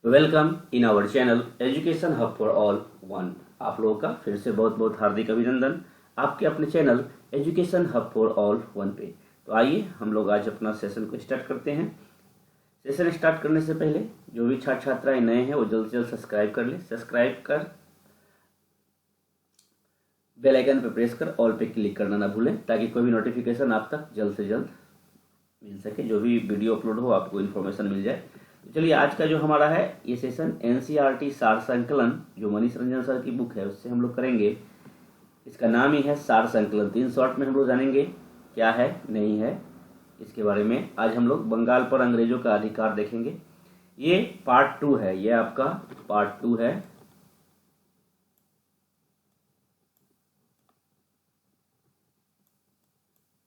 Welcome in our channel education hub for all one. आप लोगों का फिर से बहुत बहुत हार्दिक अभिनंदन आपके अपने channel education hub for all one पे। तो आइए हम लोग आज अपना सेशन को स्टार्ट करते हैं। सेशन स्टार्ट करने से पहले जो भी छात्र छात्राएं नए हैं वो जल्द से जल्द सब्सक्राइब कर ले। सब्सक्राइब कर बेल आइकन पर प्रेस कर ऑल पे क्लिक करना ना भूलें ताकि कोई भी नोटिफिकेशन आप तक जल्द से जल्द मिल सके, जो भी वीडियो अपलोड हो आपको इन्फॉर्मेशन मिल जाए। चलिए आज का जो हमारा है ये सेशन एनसीईआरटी सार संकलन जो मनीष रंजन सर की बुक है उससे हम लोग करेंगे। इसका नाम ही है सार संकलन। 3 शॉर्ट में हम लोग जानेंगे क्या है नहीं है इसके बारे में। आज हम लोग बंगाल पर अंग्रेजों का अधिकार देखेंगे। ये पार्ट 2 है, ये आपका पार्ट 2 है।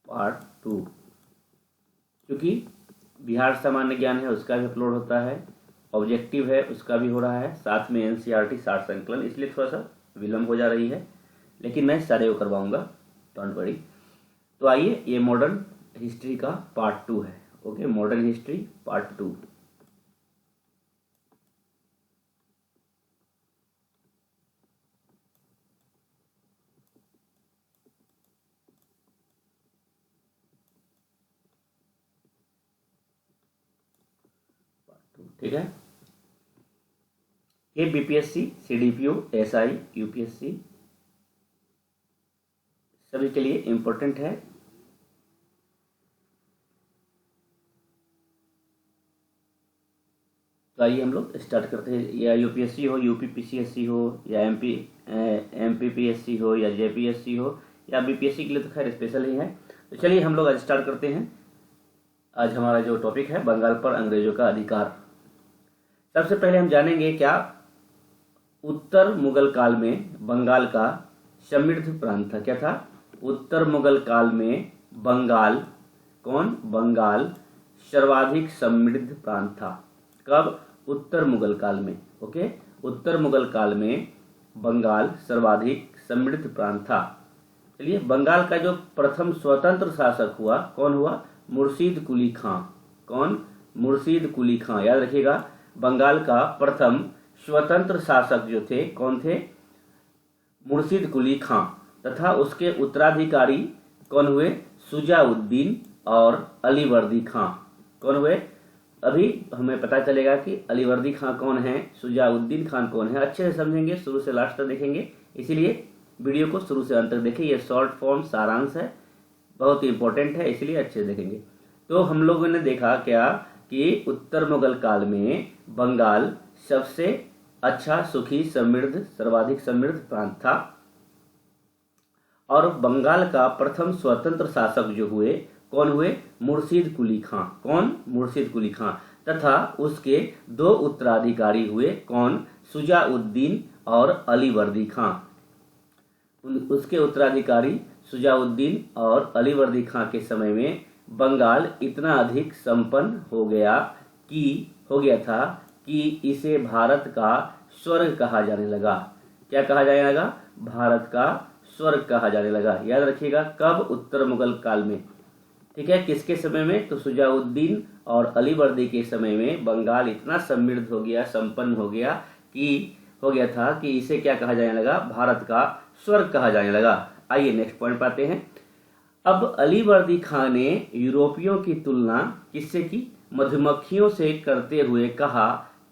पार्ट 2 क्योंकि बिहार सामान्य ज्ञान है उसका भी अपलोड होता है, ऑब्जेक्टिव है उसका भी हो रहा है, साथ में एनसीईआरटी सार संकलन, इसलिए थोड़ा सा विलम्ब हो जा रही है, लेकिन मैं सारे को करवाऊंगा, डोंट वरी। तो आइए, ये मॉडर्न हिस्ट्री का पार्ट 2 है। Okay, modern history part 2। ठीक है, ये बीपीएससी, सीडीपीओ, एसआई, यूपीएससी सभी के लिए इंपॉर्टेंट है। तो आइए हम लोग स्टार्ट करते हैं। या यूपीएससी हो, यूपीपीसीएससी हो, या एमपीपीएससी हो, या जेपीएससी हो, या बीपीएससी के लिए तो खैर स्पेशल ही है। तो चलिए हम लोग आज स्टार्ट करते हैं। आज हमारा जो टॉपिक है बंगाल पर अंग्रेजों का अधिकार। सबसे पहले हम जानेंगे क्या उत्तर मुगल काल में बंगाल का समृद्ध प्रांत था। क्या था? उत्तर मुगल काल में बंगाल बंगाल सर्वाधिक समृद्ध प्रांत था। कब? उत्तर मुगल काल में। ओके, उत्तर मुगल काल में बंगाल सर्वाधिक समृद्ध प्रांत था। चलिए, बंगाल का जो प्रथम स्वतंत्र शासक हुआ कौन हुआ? मुर्शीद कुली खां। कौन? मुर्शीद कुली खां। याद रखिएगा, बंगाल का प्रथम स्वतंत्र शासक जो थे कौन थे? मुर्शीद कुली खां। तथा उसके उत्तराधिकारी कौन हुए? शुजाउद्दीन और अलीवर्दी खां। कौन हुए? अभी हमें पता चलेगा कि अलीवर्दी खां कौन है, शुजाउद्दीन खान कौन है। अच्छे से समझेंगे, शुरू से लास्ट तक देखेंगे, इसीलिए वीडियो को शुरू से अंत तक देखिए। ये शॉर्ट फॉर्म सारांश है, बहुत ही इंपॉर्टेंट है, इसलिए अच्छे से देखेंगे। तो हम लोगों ने देखा क्या कि उत्तर मुगल काल में बंगाल सबसे अच्छा, सुखी, समृद्ध, सर्वाधिक समृद्ध प्रांत था। और बंगाल का प्रथम स्वतंत्र शासक जो हुए कौन हुए? मुर्शीद कुली खां। कौन? मुर्शीद कुली खां। तथा उसके 2 उत्तराधिकारी हुए कौन? शुजाउद्दीन और अलीवर्दी खां। उसके उत्तराधिकारी शुजाउद्दीन और अलीवर्दी खां के समय में बंगाल इतना अधिक संपन्न हो गया था कि इसे भारत का स्वर्ग कहा जाने लगा। क्या कहा जाने लगा? भारत का स्वर्ग कहा जाने लगा। याद रखिएगा, कब? उत्तर मुगल काल में। ठीक है, किसके समय में? तो शुजाउद्दीन और अलीवर्दी के समय में बंगाल इतना समृद्ध हो गया, संपन्न हो गया था कि इसे क्या कहा जाने लगा? भारत का स्वर्ग कहा जाने लगा। आइए नेक्स्ट पॉइंट पाते हैं। अब अलीवर्दी खां ने यूरोपियों की तुलना किससे की? मधुमक्खियों से करते हुए कहा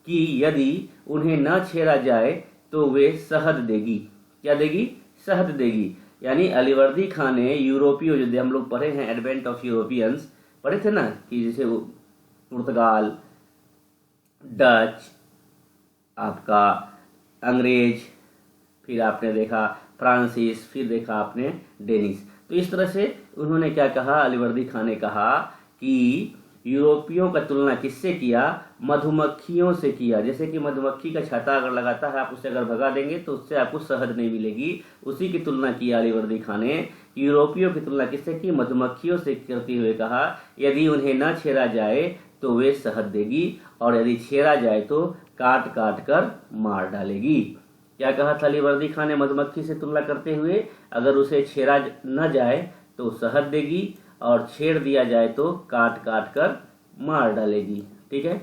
कि यदि उन्हें न छेड़ा जाए तो वे शहद देगी। क्या देगी? शहद देगी। यानी अलीवर्दी खां ने यूरोपियों, जो हम लोग पढ़े हैं एडवेंट ऑफ यूरोपियंस पढ़े थे ना, कि जैसे पुर्तगाल, डच, आपका अंग्रेज, फिर आपने देखा फ्रांसीस, फिर देखा आपने डेनिश। तो इस तरह से उन्होंने क्या कहा? अलीवर्दी खां ने कहा कि यूरोपियों का तुलना किससे किया? मधुमक्खियों से किया। जैसे कि मधुमक्खी का छत्ता अगर लगाता है, आप उसे अगर भगा देंगे तो उससे आपको शहद नहीं मिलेगी, उसी की तुलना की अलीवर्दी खां ने। यूरोपियों की तुलना किससे की? मधुमक्खियों से करते हुए कहा यदि उन्हें न छेड़ा जाए तो वे शहद देगी, और यदि छेड़ा जाए तो काट काट कर मार डालेगी। क्या कहा था अलीवर्दी खां ने मधुमक्खी से तुलना करते हुए? अगर उसे छेड़ा न जाए तो शहद देगी, और छेड़ दिया जाए तो काट काट कर मार डालेगी। ठीक है,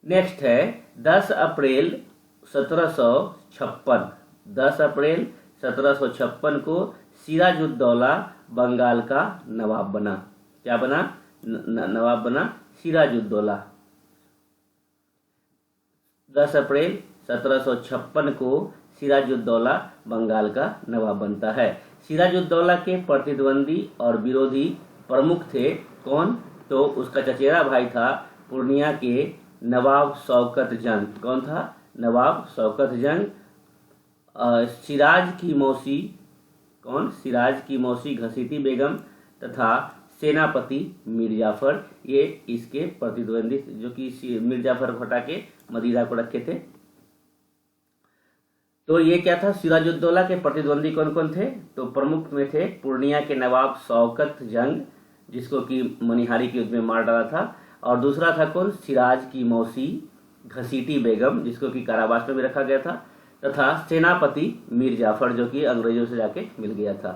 नेक्स्ट है 10 अप्रैल 1756। 10 अप्रैल 1756 को सिराजुद्दौला बंगाल का नवाब बना। क्या बना? नवाब बना सिराजुद्दौला। 10 अप्रैल 1756 को सिराजुद्दौला बंगाल का नवाब बनता है। सिराजुद्दौला के प्रतिद्वंदी और विरोधी प्रमुख थे कौन? तो उसका चचेरा भाई था पूर्णिया के नवाब शौकत जंग। कौन था? नवाब शौकत जंग। सिराज की मौसी कौन? सिराज की मौसी घसीटी बेगम तथा सेनापति मीर जाफर, ये इसके प्रतिद्वंदी, जो कि मीर जाफर को हटा के मदीरा को रखे थे। तो ये क्या था? सिराजुद्दौला के प्रतिद्वंदी कौन कौन थे? तो प्रमुख में थे पूर्णिया के नवाब शौकत जंग, जिसको कि मनिहारी के युद्ध में मार डाला था। और दूसरा था कौन? सिराज की मौसी घसीटी बेगम, जिसको कि कारावास में भी रखा गया था, तथा सेनापति मीर जाफर, जो कि अंग्रेजों से जाके मिल गया था।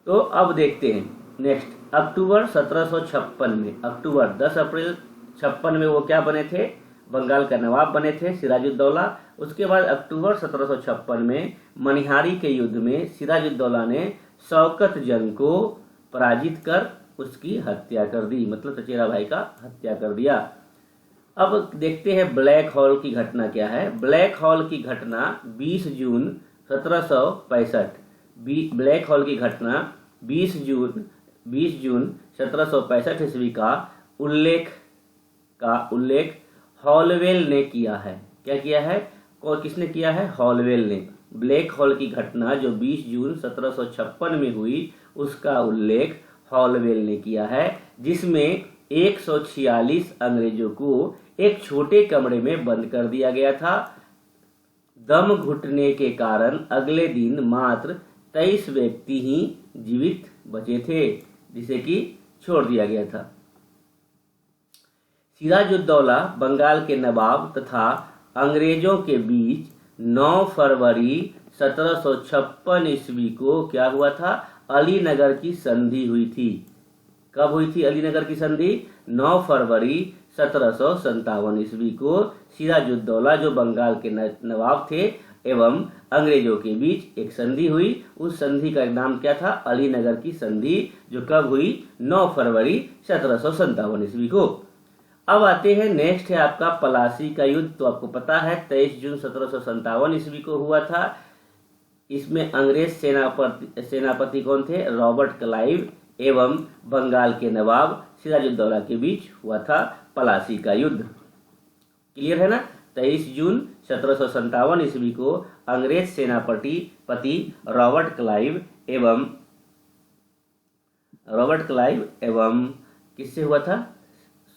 तो अब देखते हैं नेक्स्ट, अक्टूबर 1756 में, अक्टूबर 10 अप्रैल 56 में वो क्या बने थे? बंगाल का नवाब बने थे सिराजुद्दौला। उसके बाद अक्टूबर 1756 में मनिहारी के युद्ध में सिराजुद्दौला ने शौकत जंग को पराजित कर उसकी हत्या कर दी, मतलब चचेरा भाई का हत्या कर दिया। अब देखते हैं ब्लैक हॉल की घटना क्या है। ब्लैक हॉल की घटना 20 जून 1765, ब्लैक हॉल की घटना 20 जून 1765 ईस्वी का उल्लेख हॉलवेल ने किया है। क्या किया है? किसने किया है? हॉलवेल ने। ब्लैक हॉल की घटना जो 20 जून 1756 में हुई, उसका उल्लेख हॉलवेल ने किया है, जिसमें 146 अंग्रेजों को एक छोटे कमरे में बंद कर दिया गया था। दम घुटने के कारण अगले दिन मात्र 23 व्यक्ति ही जीवित बचे थे, जिसे कि छोड़ दिया गया था। सिराजुद्दौला बंगाल के नवाब तथा अंग्रेजों के बीच 9 फरवरी 1756 ईस्वी को क्या हुआ था? अलीनगर की संधि हुई थी। कब हुई थी अलीनगर की संधि? 9 फरवरी 1757 ईस्वी को सिराजुद्दौला, जो बंगाल के नवाब थे, एवं अंग्रेजों के बीच एक संधि हुई। उस संधि का नाम क्या था? अलीनगर की संधि, जो कब हुई? 9 फरवरी 1757 ईस्वी को। अब आते हैं नेक्स्ट है आपका पलासी का युद्ध। तो आपको पता है 23 जून 1757 ईस्वी को हुआ था। इसमें अंग्रेज सेनापति कौन थे? रॉबर्ट क्लाइव एवं बंगाल के नवाब सिराजुद्दौला के बीच हुआ था पलासी का युद्ध। क्लियर है ना? 23 जून 1757 ईस्वी को अंग्रेज सेनापति रॉबर्ट क्लाइव एवं किससे हुआ था?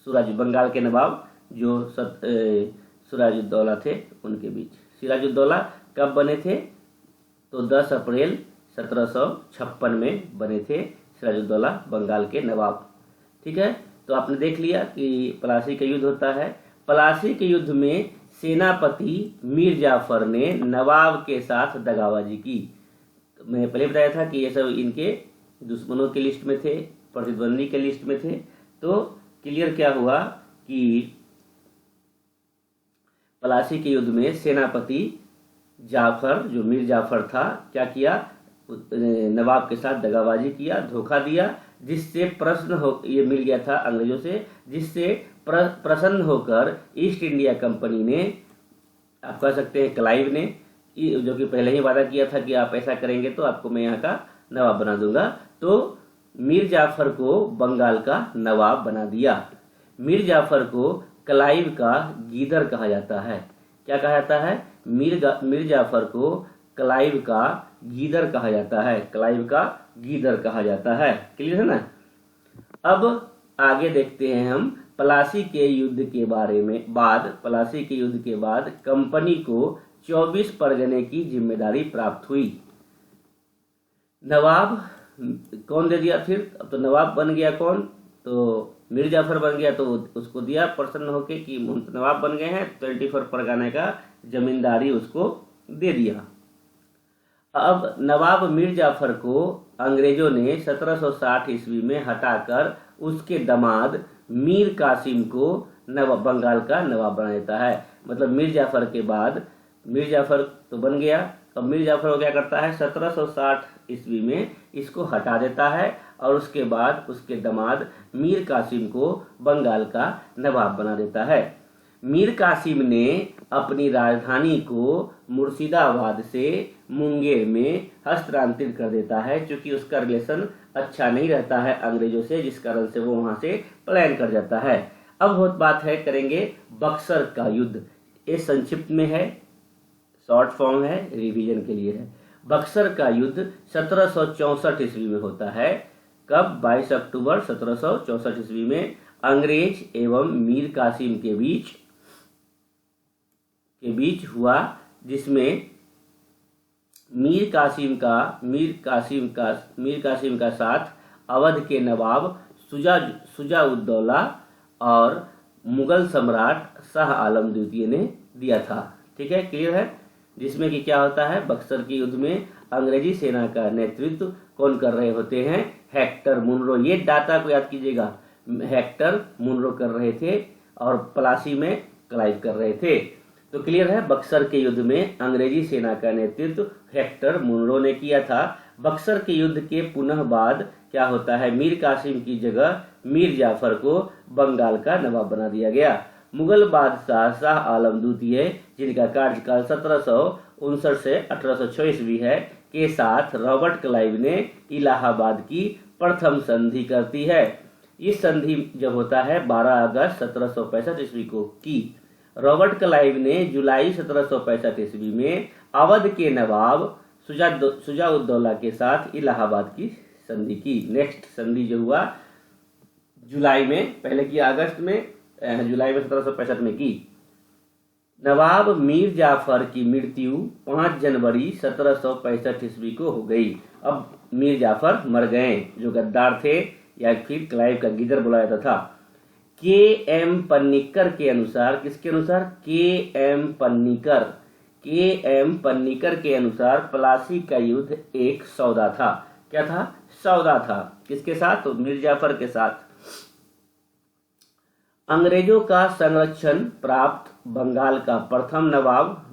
बंगाल के नवाब जो सिराजुद्दौला थे उनके बीच। सिराजुद्दौला कब बने थे? तो 10 अप्रैल 1756 में बने थे सिराजुद्दौला बंगाल के नवाब। ठीक है, तो आपने देख लिया कि पलासी का युद्ध होता है। पलासी के युद्ध में सेनापति मीर जाफर ने नवाब के साथ दगाबाजी की। तो मैंने पहले बताया था कि ये सब इनके दुश्मनों के लिस्ट में थे, प्रतिद्वंदी के लिस्ट में थे। तो क्लियर क्या हुआ कि पलासी के युद्ध में सेनापति जाफर, जो मीर जाफर था, क्या किया? नवाब के साथ दगाबाजी किया, धोखा दिया, जिससे ये मिल गया था अंग्रेजों से, जिससे प्रसन्न होकर ईस्ट इंडिया कंपनी ने, आप कह सकते हैं क्लाइव ने, जो कि पहले ही वादा किया था कि आप ऐसा करेंगे तो आपको मैं यहाँ का नवाब बना दूंगा, तो मीर जाफर को बंगाल का नवाब बना दिया। मीर जाफर को क्लाइव का गीदर कहा जाता है। क्या कहा जाता है? मीर जाफर को क्लाइव का गीदर कहा जाता है। क्लाइव का गीदर कहा जाता है। क्लियर है ना? अब आगे देखते हैं हम पलासी के युद्ध के बारे में। पलासी के युद्ध के बाद कंपनी को 24 परगने की जिम्मेदारी प्राप्त हुई। नवाब कौन दे दिया फिर? अब तो नवाब बन गया कौन? तो मीर जाफर बन गया, तो उसको दिया प्रसन्न होके कि नवाब बन गए हैं, 24 परगने का जमींदारी उसको दे दिया। अब नवाब मीर जाफर को अंग्रेजों ने 1760 ईस्वी में हटाकर उसके दामाद मीर कासिम को बंगाल का नवाब बना देता है। मतलब मीर जाफर के बाद, मीर जाफर तो बन गया, अब मीर जाफर क्या करता है 1760 ईस्वी में इसको हटा देता है और उसके बाद उसके दामाद मीर कासिम को बंगाल का नवाब बना देता है। मीर कासिम ने अपनी राजधानी को मुर्शिदाबाद से मुंगेर में हस्तांतरित कर देता है, क्योंकि उसका रिलेशन अच्छा नहीं रहता है अंग्रेजों से, जिस कारण से वो वहां से पलायन कर जाता है। अब बहुत बात है करेंगे बक्सर का युद्ध। ये संक्षिप्त में है, शॉर्ट फॉर्म है, रिवीजन के लिए है। बक्सर का युद्ध 1764 ईस्वी में होता है। कब? 22 अक्टूबर 1764 ईस्वी में अंग्रेज एवं मीर कासिम के बीच हुआ, जिसमें मीर कासिम का साथ अवध के नवाब शुजा-उद-दौला और मुगल सम्राट शाह आलम द्वितीय ने दिया था। ठीक है, क्लियर है। जिसमें कि क्या होता है, बक्सर के युद्ध में अंग्रेजी सेना का नेतृत्व कौन कर रहे होते हैं? Hector Munro. ये डाटा को याद कीजिएगा, हेक्टर मुनरो कर रहे थे और प्लासी में क्लाइव कर रहे थे। तो क्लियर है, बक्सर के युद्ध में अंग्रेजी सेना का नेतृत्व हेक्टर मुनरो ने किया था। बक्सर के युद्ध के पुनः बाद क्या होता है, मीर कासिम की जगह मीर जाफर को बंगाल का नवाब बना दिया गया। मुगल बादशाह शाह आलम द्वितीय, जिनका कार्यकाल 1759 से 1806 ईस्वी है, के साथ रॉबर्ट क्लाइव ने इलाहाबाद की प्रथम संधि करती है। इस संधि जब होता है 12 अगस्त 1765 ईस्वी को की। रॉबर्ट क्लाइव ने जुलाई 1765 ईस्वी में अवध के नवाब शुजा-उद-दौला के साथ इलाहाबाद की संधि की। नेक्स्ट संधि जो हुआ जुलाई में, पहले की अगस्त में, जुलाई में 1765 में की। नवाब मीर जाफर की मृत्यु 5 जनवरी 1765 ईस्वी को हो गई। अब मीर जाफर मर गए, जो गद्दार थे या फिर क्लाइव का गिदर बुलाया जाता था। के एम पन्नीकर के अनुसार, किसके अनुसार? के एम पन्नीकर के अनुसार प्लासी का युद्ध एक सौदा था। क्या था? सौदा था। किसके साथ? तो मीर जाफर के साथ। अंग्रेजों का संरक्षण प्राप्त बंगाल का प्रथम नवाब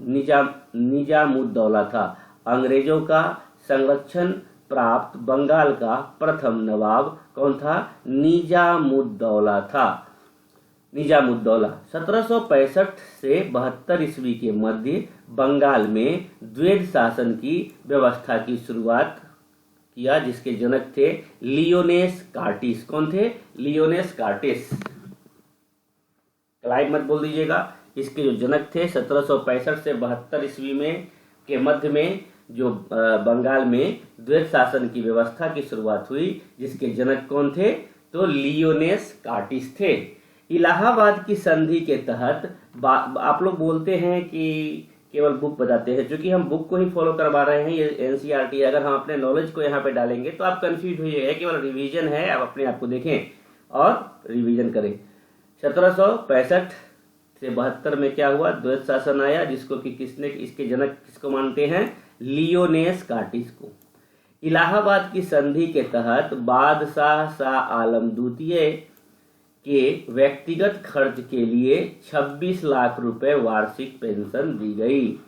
निजामुद्दौला था। अंग्रेजों का संरक्षण प्राप्त बंगाल का प्रथम नवाब कौन था? निजामुद्दौला था। निजामुद्दौला 1765 से 72 ईस्वी के मध्य बंगाल में द्वैध शासन की व्यवस्था की शुरुआत किया, जिसके जनक थे लियोनेस कार्टिस। कौन थे? लियोनेस कार्टिस। क्लाइव मत बोल दीजिएगा। इसके जो जनक थे 1765 से 72 ईस्वी में के मध्य में जो बंगाल में द्वैध शासन की व्यवस्था की शुरुआत हुई, जिसके जनक कौन थे? तो लियोनेस कार्टिस थे। इलाहाबाद की संधि के तहत आप लोग बोलते हैं कि केवल बुक बताते हैं, क्योंकि हम बुक को ही फॉलो करवा रहे हैं, ये एनसीईआरटी। अगर हम अपने नॉलेज को यहाँ पे डालेंगे तो आप कंफ्यूज होइएगा। केवल रिवीजन है, आप अपने आप को देखें और रिवीजन करें। 1765 से 72 में क्या हुआ? द्वैध शासन आया, जिसको कि किसने, इसके जनक किसको मानते हैं? लियोनेस कार्टिस को। इलाहाबाद की संधि के तहत बादशाह शाह आलम द्वितीय के व्यक्तिगत खर्च के लिए 26 लाख रुपए वार्षिक पेंशन दी गई।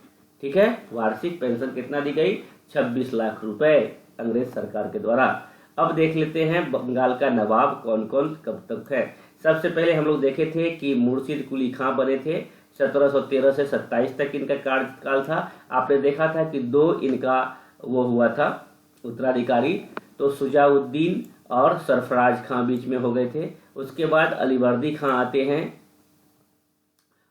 ठीक है, वार्षिक पेंशन कितना दी गई? 26 लाख रुपए अंग्रेज सरकार के द्वारा। अब देख लेते हैं बंगाल का नवाब कौन कौन कब तक है। सबसे पहले हम लोग देखे थे कि मुर्शिद कुली खां बने थे। 1713 से 27 तक इनका कार्यकाल था। आपने देखा था कि 2 इनका वो हुआ था उत्तराधिकारी, तो शुजाउद्दीन और सरफराज खां बीच में हो गए थे। उसके बाद अलीवर्दी खां आते हैं।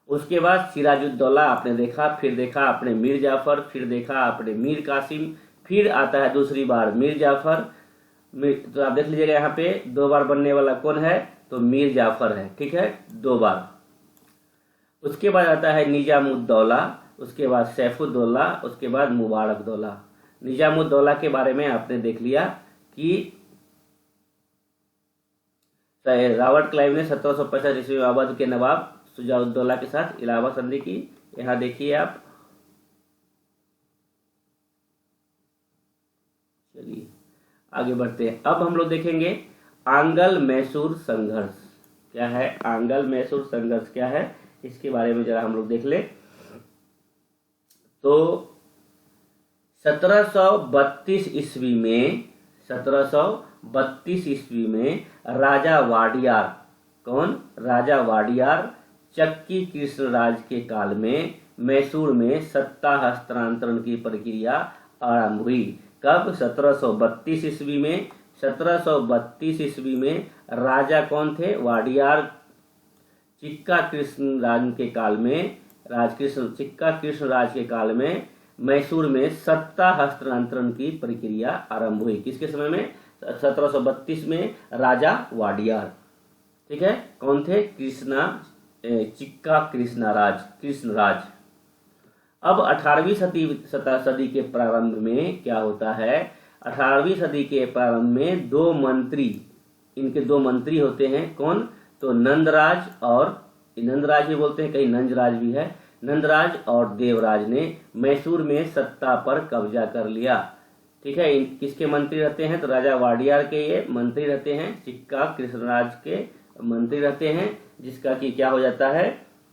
उसके बाद सिराजुद्दौला आपने देखा, फिर देखा आपने मीर जाफर, फिर देखा आपने मीर कासिम, फिर आता है दूसरी बार मीर जाफर। तो आप देख लीजिएगा यहाँ पे 2 बार बनने वाला कौन है? तो मीर जाफर है। ठीक है, 2 बार। उसके बाद आता है निजामुद्दौला, उसके बाद सैफुद्दौला, उसके बाद मुबारकदौला। निजामुद्दौला के बारे में आपने देख लिया कि रॉबर्ट क्लाइव ने 1765 ईस्वी में अवध के नवाब शुजा-उद-दौला के साथ इलाहाबाद संधि की। यहाँ देखिए आप, चलिए आगे बढ़ते हैं। अब हम लोग देखेंगे आंगल मैसूर संघर्ष। क्या है आंगल मैसूर संघर्ष क्या है, इसके बारे में जरा हम लोग देख ले। तो 1732 ईस्वी में 1732 ईस्वी में राजा वाडियार, कौन, राजा वाडियार चक्की कृष्णराज के काल में मैसूर में सत्ता हस्तांतरण की प्रक्रिया आरंभ हुई। कब? 1732 ईस्वी में। 1732 ईस्वी में राजा कौन थे? वाडियार चिक्का कृष्णराज के काल में, चिक्का कृष्णराज के काल में मैसूर में सत्ता हस्तांतरण की प्रक्रिया आरंभ हुई। किसके समय में? 1732 में राजा वाडियार, ठीक है। कौन थे? चिक्का कृष्णराज। अब 18वीं सदी के प्रारंभ में क्या होता है? 18वीं सदी के प्रारंभ में इनके दो मंत्री होते हैं। कौन? तो नंदराज, और नंदराज भी बोलते हैं, कहीं नंजराज भी है। नंदराज और देवराज ने मैसूर में सत्ता पर कब्जा कर लिया, ठीक है। किसके मंत्री रहते हैं? तो राजा वाडियार के ये मंत्री रहते हैं, चिक्का कृष्णराज के मंत्री रहते हैं, जिसका कि क्या हो जाता है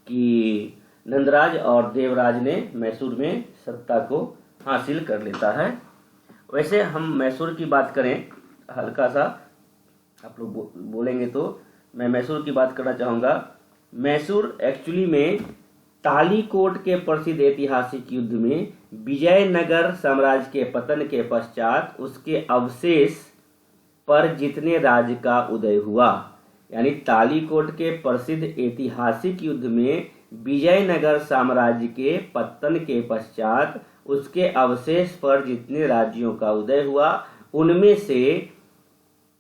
कि नंदराज और देवराज ने मैसूर में सत्ता को हासिल कर लेता है। वैसे हम मैसूर की बात करें, हल्का सा आप लोग बोलेंगे तो मैं मैसूर की बात करना चाहूँगा। मैसूर एक्चुअली में तालीकोट के प्रसिद्ध ऐतिहासिक युद्ध में विजयनगर साम्राज्य के पतन के पश्चात उसके अवशेष पर जितने राज्य का उदय हुआ, यानी तालीकोट के प्रसिद्ध ऐतिहासिक युद्ध में विजयनगर साम्राज्य के पतन के पश्चात उसके अवशेष पर जितने राज्यों का उदय हुआ, उनमें से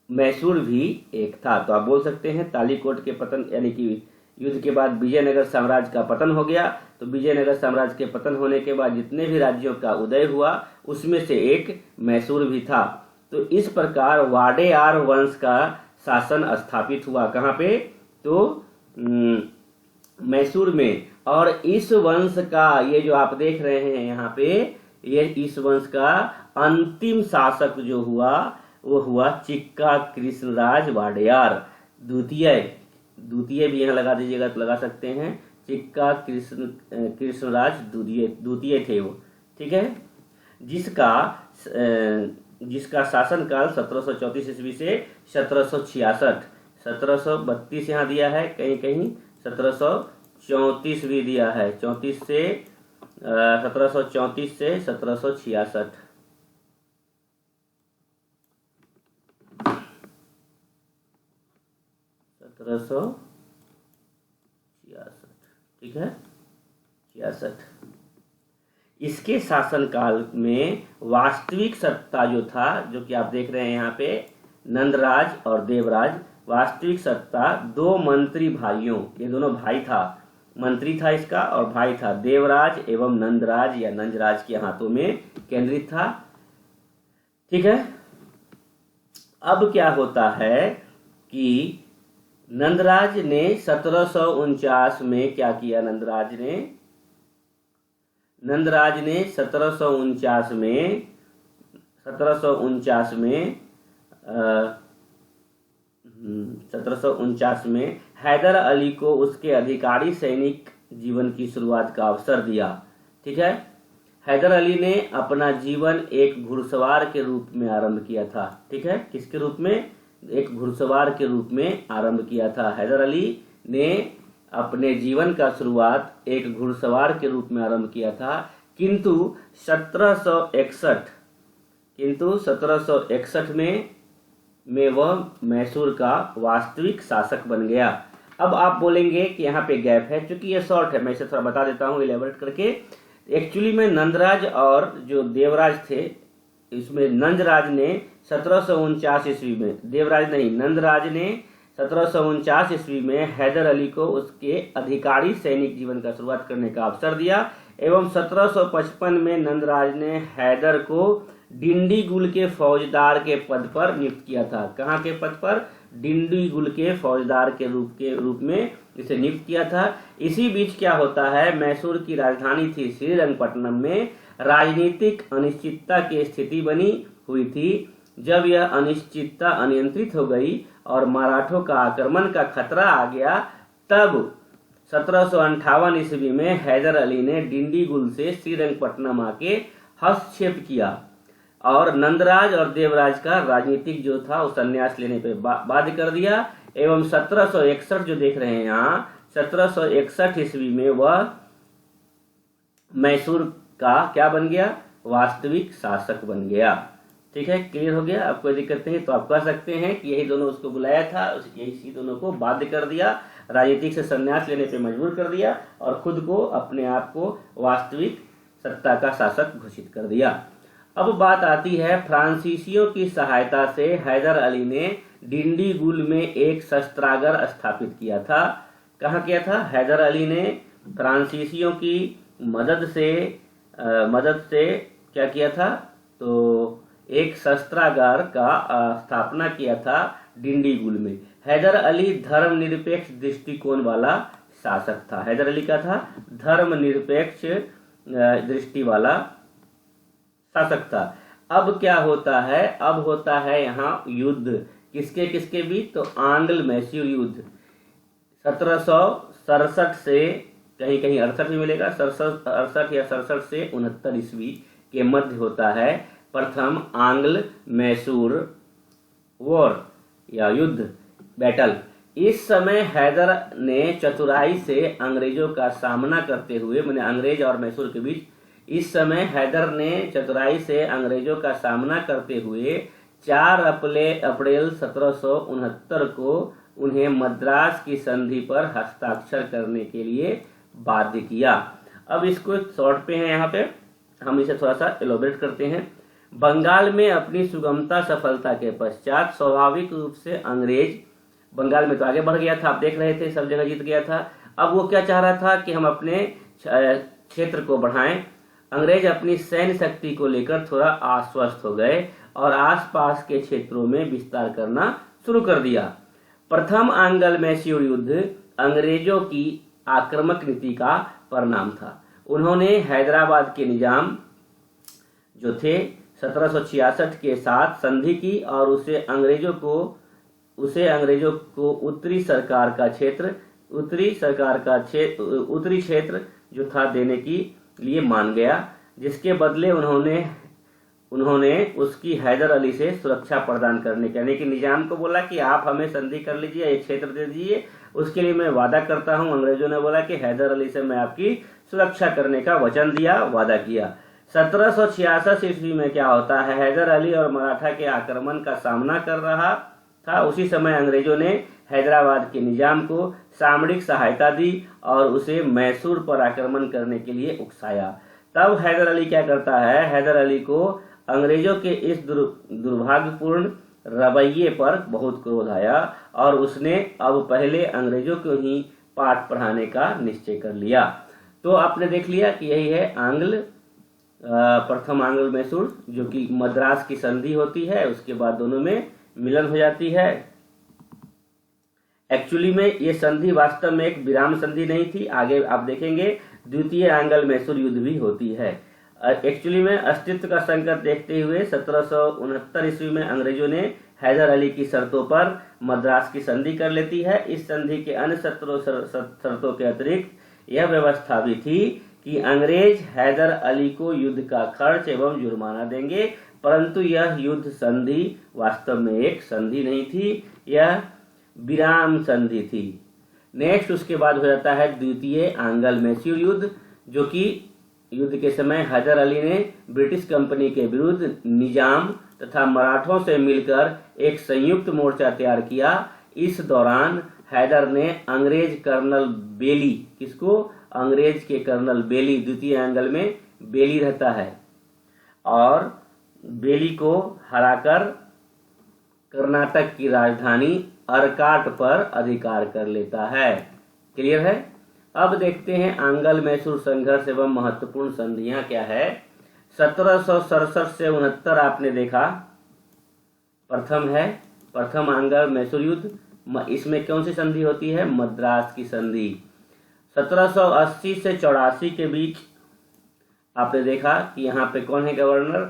मैसूर भी एक था। तो आप बोल सकते हैं तालीकोट के पतन, यानी कि युद्ध के बाद विजयनगर साम्राज्य का पतन हो गया, तो विजयनगर साम्राज्य के पतन होने के बाद जितने भी राज्यों का उदय हुआ उसमें से एक मैसूर भी था। तो इस प्रकार वाडेयार वंश का शासन स्थापित हुआ। कहाँ पे? तो मैसूर में। और इस वंश का, ये जो आप देख रहे हैं यहाँ पे, ये इस वंश का अंतिम शासक जो हुआ वो हुआ चिक्का कृष्णराज वाडेयार द्वितीय भी यहाँ लगा दीजिएगा तो लगा सकते हैं। चिक्का कृष्णराज द्वितीय थे वो, ठीक है, जिसका शासनकाल 1734 ईस्वी से 1766, 1732 यहाँ दिया है, कहीं कहीं 1734 भी दिया है, 1734 से 1766। ठीक है, 66। इसके शासनकाल में वास्तविक सत्ता जो था, जो कि आप देख रहे हैं यहाँ पे, नंदराज और देवराज, वास्तविक सत्ता दो मंत्री भाइयों, ये दोनों भाई था, मंत्री था इसका और भाई था, देवराज एवं नंदराज या नंजराज के हाथों में केंद्रित था, ठीक है। अब क्या होता है कि नंदराज ने 1749 में क्या किया? नंदराज ने 1749 में हैदर अली को उसके अधिकारी सैनिक जीवन की शुरुआत का अवसर दिया, ठीक है। हैदर अली ने अपना जीवन एक घुड़सवार के रूप में आरंभ किया था, ठीक है। किसके रूप में? एक घुड़सवार के रूप में आरंभ किया था। हैदर अली ने अपने जीवन का शुरुआत एक घुड़सवार के रूप में आरंभ किया था, किंतु 1761 में वह मैसूर का वास्तविक शासक बन गया। अब आप बोलेंगे कि यहाँ पे गैप है, क्योंकि ये शॉर्ट है, मैं इसे थोड़ा बता देता हूँ इलेबोरेट करके। एक्चुअली में नंदराज और जो देवराज थे, इसमें नंदराज ने 1749 ईस्वी में, देवराज नहीं, नंदराज ने 1749 ईस्वी में हैदर अली को उसके अधिकारी सैनिक जीवन का शुरुआत करने का अवसर दिया, एवं 1755 में नंदराज ने हैदर को डिंडीगुल के फौजदार के पद पर नियुक्त किया था। कहाँ के पद पर? डिंडीगुल के फौजदार के रूप में इसे नियुक्त किया था। इसी बीच क्या होता है, मैसूर की राजधानी थी श्रीरंगपट्टनम में राजनीतिक अनिश्चितता की स्थिति बनी हुई थी। जब यह अनिश्चितता अनियंत्रित हो गई और मराठों का आक्रमण का खतरा आ गया, तब 1758 ईस्वी में हैदर अली ने डिंडीगुल से श्रीरंगपट्टनम आके हस्तक्षेप किया और नंदराज और देवराज का राजनीतिक जो था वो संन्यास लेने पे बाध्य कर दिया। एवं 1761 जो देख रहे हैं यहाँ, 1761 ईस्वी में वह मैसूर का क्या बन गया, वास्तविक शासक बन गया। ठीक है, क्लियर हो गया। अब कोई दिक्कत नहीं तो आप कह सकते हैं कि यही दोनों उसको बुलाया था, इसी दोनों को बाध्य कर दिया, राजनीतिक से संन्यास लेने पे मजबूर कर दिया और खुद को अपने आप को वास्तविक सत्ता का शासक घोषित कर दिया। अब बात आती है फ्रांसीसियों की सहायता से हैदर अली ने डिंडीगुल में एक शस्त्रागार स्थापित किया था। कहाँ किया था? हैदर अली ने फ्रांसीसियों की मदद से क्या किया था? तो एक शस्त्रागार का स्थापना किया था डिंडीगुल में। हैदर अली धर्मनिरपेक्ष दृष्टिकोण वाला शासक था। हैदर अली का था धर्मनिरपेक्ष दृष्टि वाला शासक था। अब क्या होता है? अब होता है यहाँ युद्ध, किसके किसके बीच? तो आंग्ल मैसूर युद्ध 1767 से, कहीं कहीं 68 भी मिलेगा, 68 या 67 से 69 ईस्वी के मध्य होता है प्रथम आंग्ल मैसूर वॉर या युद्ध, बैटल। इस समय हैदर ने चतुराई से अंग्रेजों का सामना करते हुए, मैंने अंग्रेज और मैसूर के बीच, इस समय हैदर ने चतुराई से अंग्रेजों का सामना करते हुए 4 अप्रैल 1769 को उन्हें मद्रास की संधि पर हस्ताक्षर करने के लिए बाध्य किया। अब इसको शॉर्ट पे है, यहाँ पे हम इसे थोड़ा सा एलोबरेट करते हैं। बंगाल में अपनी सुगमता सफलता के पश्चात स्वाभाविक रूप से अंग्रेज, बंगाल में तो आगे बढ़ गया था, आप देख रहे थे, सब जगह जीत गया था। अब वो क्या चाह रहा था कि हम अपने क्षेत्र को बढ़ाएं। अंग्रेज अपनी सैन्य शक्ति को लेकर थोड़ा आश्वस्त हो गए और आसपास के क्षेत्रों में विस्तार करना शुरू कर दिया। प्रथम आंग्ल मैसूर युद्ध अंग्रेजों की आक्रामक नीति का परिणाम था। उन्होंने हैदराबाद के निजाम जो थे 1766 के साथ संधि की और उसे अंग्रेजों को उत्तरी क्षेत्र जो था देने की लिए मान गया, जिसके बदले उन्होंने उसकी हैदर अली से सुरक्षा प्रदान करने के, यानी कि निजाम को बोला कि आप हमें संधि कर लीजिए, एक क्षेत्र दे दीजिए, उसके लिए मैं वादा करता हूं। अंग्रेजों ने बोला कि हैदर अली से मैं आपकी सुरक्षा करने का वचन दिया, वादा किया। 1766 ईस्वी में क्या होता है? हैदर अली और मराठा के आक्रमण का सामना कर रहा था। उसी समय अंग्रेजों ने हैदराबाद के निजाम को सामरिक सहायता दी और उसे मैसूर पर आक्रमण करने के लिए उकसाया। तब हैदर अली क्या करता है? हैदर अली को अंग्रेजों के इस दुर्भाग्यपूर्ण रवैये पर बहुत क्रोध आया और उसने अब पहले अंग्रेजों को ही पाठ पढ़ाने का निश्चय कर लिया। तो आपने देख लिया कि यही है प्रथम आंग्ल मैसूर, जो कि मद्रास की संधि होती है, उसके बाद दोनों में मिलन हो जाती है। एक्चुअली में ये संधि वास्तव में एक विराम संधि नहीं थी, आगे आप देखेंगे द्वितीय आंग्ल मैसूर युद्ध भी होती है। एक्चुअली में अस्तित्व का संकट देखते हुए 1769 ईस्वी में अंग्रेजों ने हैदर अली की शर्तों पर मद्रास की संधि कर लेती है। इस संधि के अन्य शर्तों के अतिरिक्त यह व्यवस्था भी थी कि अंग्रेज हैदर अली को युद्ध का खर्च एवं जुर्माना देंगे, परंतु यह युद्ध संधि वास्तव में एक संधि नहीं थी, यह विराम संधि थी। नेक्स्ट उसके बाद हो जाता है द्वितीय आंग्ल मैसूर युद्ध, जो कि युद्ध के समय हैदर अली ने ब्रिटिश कंपनी के विरुद्ध निजाम तथा मराठों से मिलकर एक संयुक्त मोर्चा तैयार किया। इस दौरान हैदर ने अंग्रेज कर्नल बेली, किसको? अंग्रेज के कर्नल बेली, द्वितीय आंग्ल में बेली रहता है, और बेली को हराकर कर्नाटक की राजधानी अरकाट पर अधिकार कर लेता है। क्लियर है? अब देखते हैं आंग्ल मैसूर संघर्ष एवं महत्वपूर्ण संधियां क्या है। 1767 से 69 आपने देखा, प्रथम आंग्ल मैसूर युद्ध। इसमें कौन सी संधि होती है? मद्रास की संधि। 1780 से 84 के बीच आपने देखा कि यहाँ पे कौन है गवर्नर?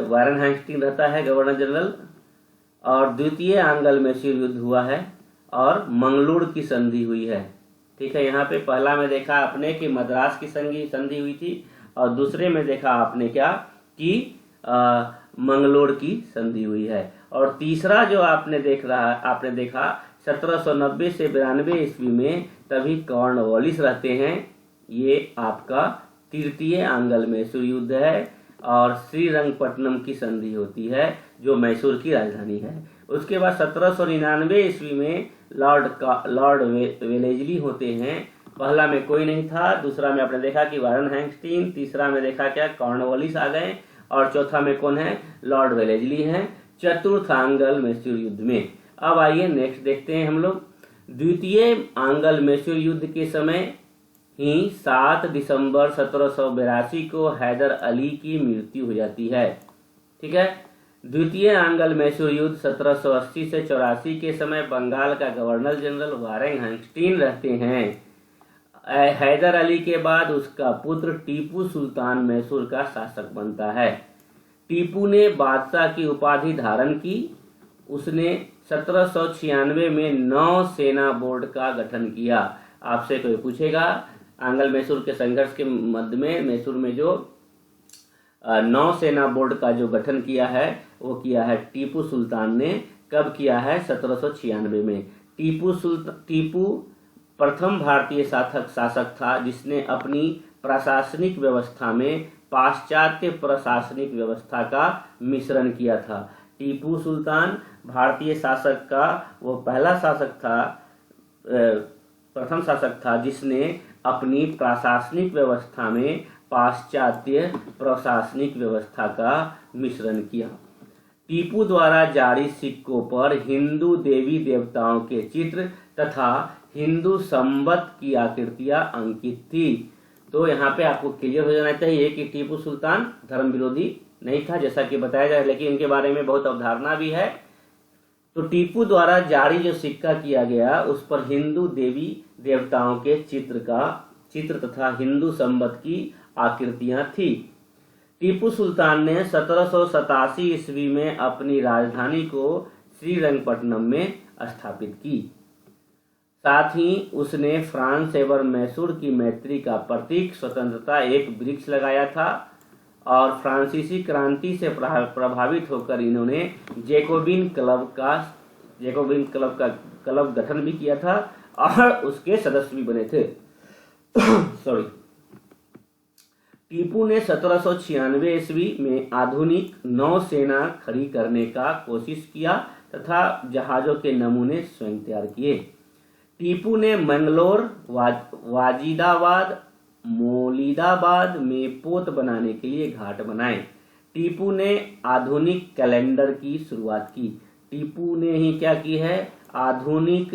वारेन हेस्टिंग रहता है गवर्नर जनरल, और द्वितीय आंग्ल मैसूर युद्ध हुआ है और मंगलूर की संधि हुई है। ठीक है, यहाँ पे पहला में देखा आपने कि मद्रास की संधि हुई थी और दूसरे में देखा आपने क्या कि मंगलूर की संधि हुई है। और तीसरा जो आपने देखा 1790 से 92 ईस्वी में तभी कॉर्नवालिस रहते हैं। ये आपका तृतीय आंग्ल मैसूर युद्ध है और श्रीरंगपट्टनम की संधि होती है जो मैसूर की राजधानी है। उसके बाद 1799 ईस्वी में लॉर्ड वेलेस्ली होते हैं। पहला में कोई नहीं था, दूसरा में आपने देखा कि वारन हेस्टिंग्स, तीसरा में देखा क्या कॉर्नवालिस आ गए और चौथा में कौन है, लॉर्ड वेलेस्ली हैं चतुर्थ आंग्ल मैसूर युद्ध में। अब आइए नेक्स्ट देखते हैं हम लोग। द्वितीय आंग्ल मैसूर युद्ध के समय ही 7 दिसंबर 1782 को हैदर अली की मृत्यु हो जाती है। ठीक है, द्वितीय आंग्ल मैसूर युद्ध 1780 से 84 के समय बंगाल का गवर्नर जनरल वारेन हेस्टिंग्स रहते हैं। हैदर अली के बाद उसका पुत्र टीपू सुल्तान मैसूर का शासक बनता है। टीपू ने बादशाह की उपाधि धारण की। उसने 1796 में 9 सेना बोर्ड का गठन किया। आपसे कोई पूछेगा आंग्ल मैसूर के संघर्ष के मध्य में मैसूर में जो 9 सेना बोर्ड का जो गठन किया है वो किया है टीपू सुल्तान ने। कब किया है, 1796 में। टीपू प्रथम भारतीय शासक था जिसने अपनी प्रशासनिक व्यवस्था में पाश्चात्य प्रशासनिक व्यवस्था का मिश्रण किया था। टीपू सुल्तान भारतीय शासक का वो पहला शासक था, प्रथम शासक था जिसने अपनी प्रशासनिक व्यवस्था में पाश्चात्य प्रशासनिक व्यवस्था का मिश्रण किया। टीपू द्वारा जारी सिक्कों पर हिंदू देवी देवताओं के चित्र तथा हिंदू संवत की आकृतियां अंकित थी। तो यहाँ पे आपको क्लियर हो जाना चाहिए कि टीपू सुल्तान धर्म विरोधी नहीं था जैसा कि बताया जाए, लेकिन इनके बारे में बहुत अवधारणा भी है। तो टीपू द्वारा जारी जो सिक्का किया गया उस पर हिंदू देवी देवताओं के चित्र तथा हिंदू संवत की आकृतियां थी। टीपू सुल्तान ने 1787 ईस्वी में अपनी राजधानी को श्रीरंगपट्टनम में स्थापित की। साथ ही उसने फ्रांस एवं मैसूर की मैत्री का प्रतीक स्वतंत्रता एक वृक्ष लगाया था और फ्रांसीसी क्रांति से प्रभावित होकर इन्होंने जैकोबिन क्लब का गठन भी किया था और उसके सदस्य भी बने थे। सॉरी। टीपू ने 1796 ईस्वी में आधुनिक नौसेना खड़ी करने का कोशिश किया तथा जहाजों के नमूने स्वयं तैयार किए। टीपू ने मंगलोर, वाजिदाबाद, मोलिदाबाद में पोत बनाने के लिए घाट बनाए। टीपू ने आधुनिक कैलेंडर की शुरुआत की। टीपू ने ही क्या की है, आधुनिक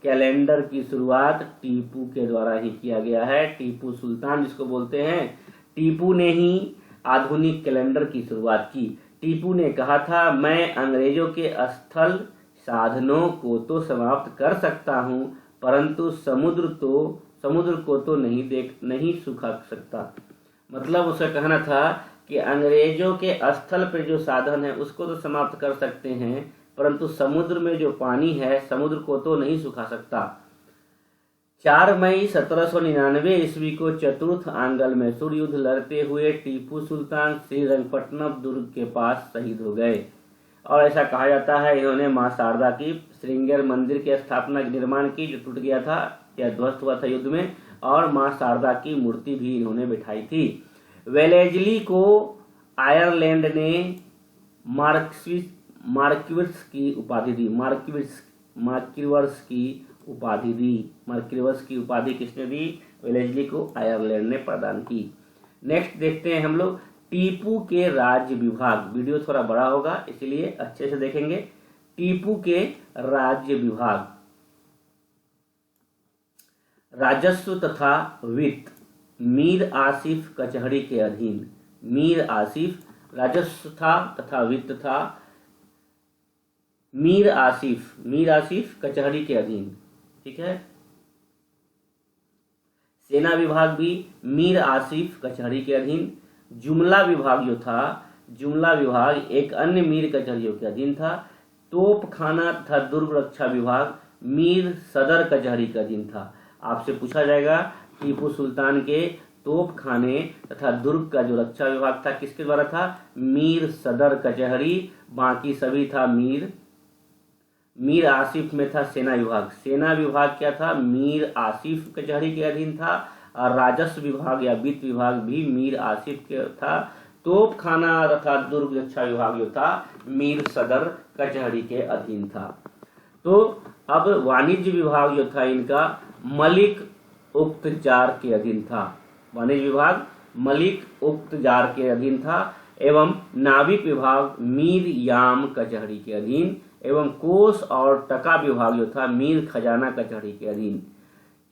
कैलेंडर की शुरुआत टीपू के द्वारा ही किया गया है। टीपू सुल्तान जिसको बोलते हैं, टीपू ने ही आधुनिक कैलेंडर की शुरुआत की। टीपू ने कहा था, मैं अंग्रेजों के स्थल साधनों को तो समाप्त कर सकता हूं, परंतु समुद्र को तो नहीं सुखा सकता। मतलब उसका कहना था कि अंग्रेजों के स्थल पर जो साधन है उसको तो समाप्त कर सकते हैं, परंतु समुद्र में जो पानी है समुद्र को तो नहीं सुखा सकता। 4 मई 1799 ईस्वी को चतुर्थ आंग्ल मैसूर युद्ध लड़ते हुए टीपू सुल्तान श्रीरंगपट्टनम दुर्ग के पास शहीद हो गए। और ऐसा कहा जाता है इन्होंने मां शारदा की श्रृंगेर मंदिर की स्थापना निर्माण की जो टूट गया था या ध्वस्त हुआ था युद्ध में, और मां शारदा की मूर्ति भी इन्होंने बिठाई थी। वेलेस्ली को आयरलैंड ने मार्क्विस की उपाधि दी। मार्क्विस की उपाधि किसने दी? वेलेस्ली को आयरलैंड ने प्रदान की। नेक्स्ट देखते हैं हम लोग टीपू के राज्य विभाग। वीडियो थोड़ा बड़ा होगा इसलिए अच्छे से देखेंगे। टीपू के राज्य विभाग, राजस्व तथा वित्त मीर आसिफ कचहरी के अधीन। मीर आसिफ राजस्व था तथा वित्त था। मीर आसिफ कचहरी के अधीन। ठीक है। सेना विभाग भी मीर आसिफ कचहरी के अधीन। जुमला विभाग जो था, जुमला विभाग एक अन्य मीर कचहरियों के अधीन था। तोपखाना तथा दुर्ग रक्षा विभाग मीर सदर कचहरी का अधीन था। आपसे पूछा जाएगा टीपू सुल्तान के तोप खाने तथा दुर्ग का जो रक्षा विभाग था किसके द्वारा था? मीर सदर कचहरी। बाकी सभी था मीर आसिफ में था सेना विभाग। सेना विभाग क्या था? मीर आसिफ कचहरी के अधीन था। और राजस्व विभाग या वित्त विभाग भी मीर आसिफ के था। तोप खाना तथा दुर्ग रक्षा विभाग जो था मीर सदर कचहरी के अधीन था। तो अब वाणिज्य विभाग जो था इनका मलिक उक्तजार के अधीन था। वाणिज्य विभाग मलिक उक्तजार के अधीन था एवं नाविक विभाग मीर याम कचहरी के अधीन एवं कोष और टका विभाग जो था मीर खजाना कचहरी के अधीन।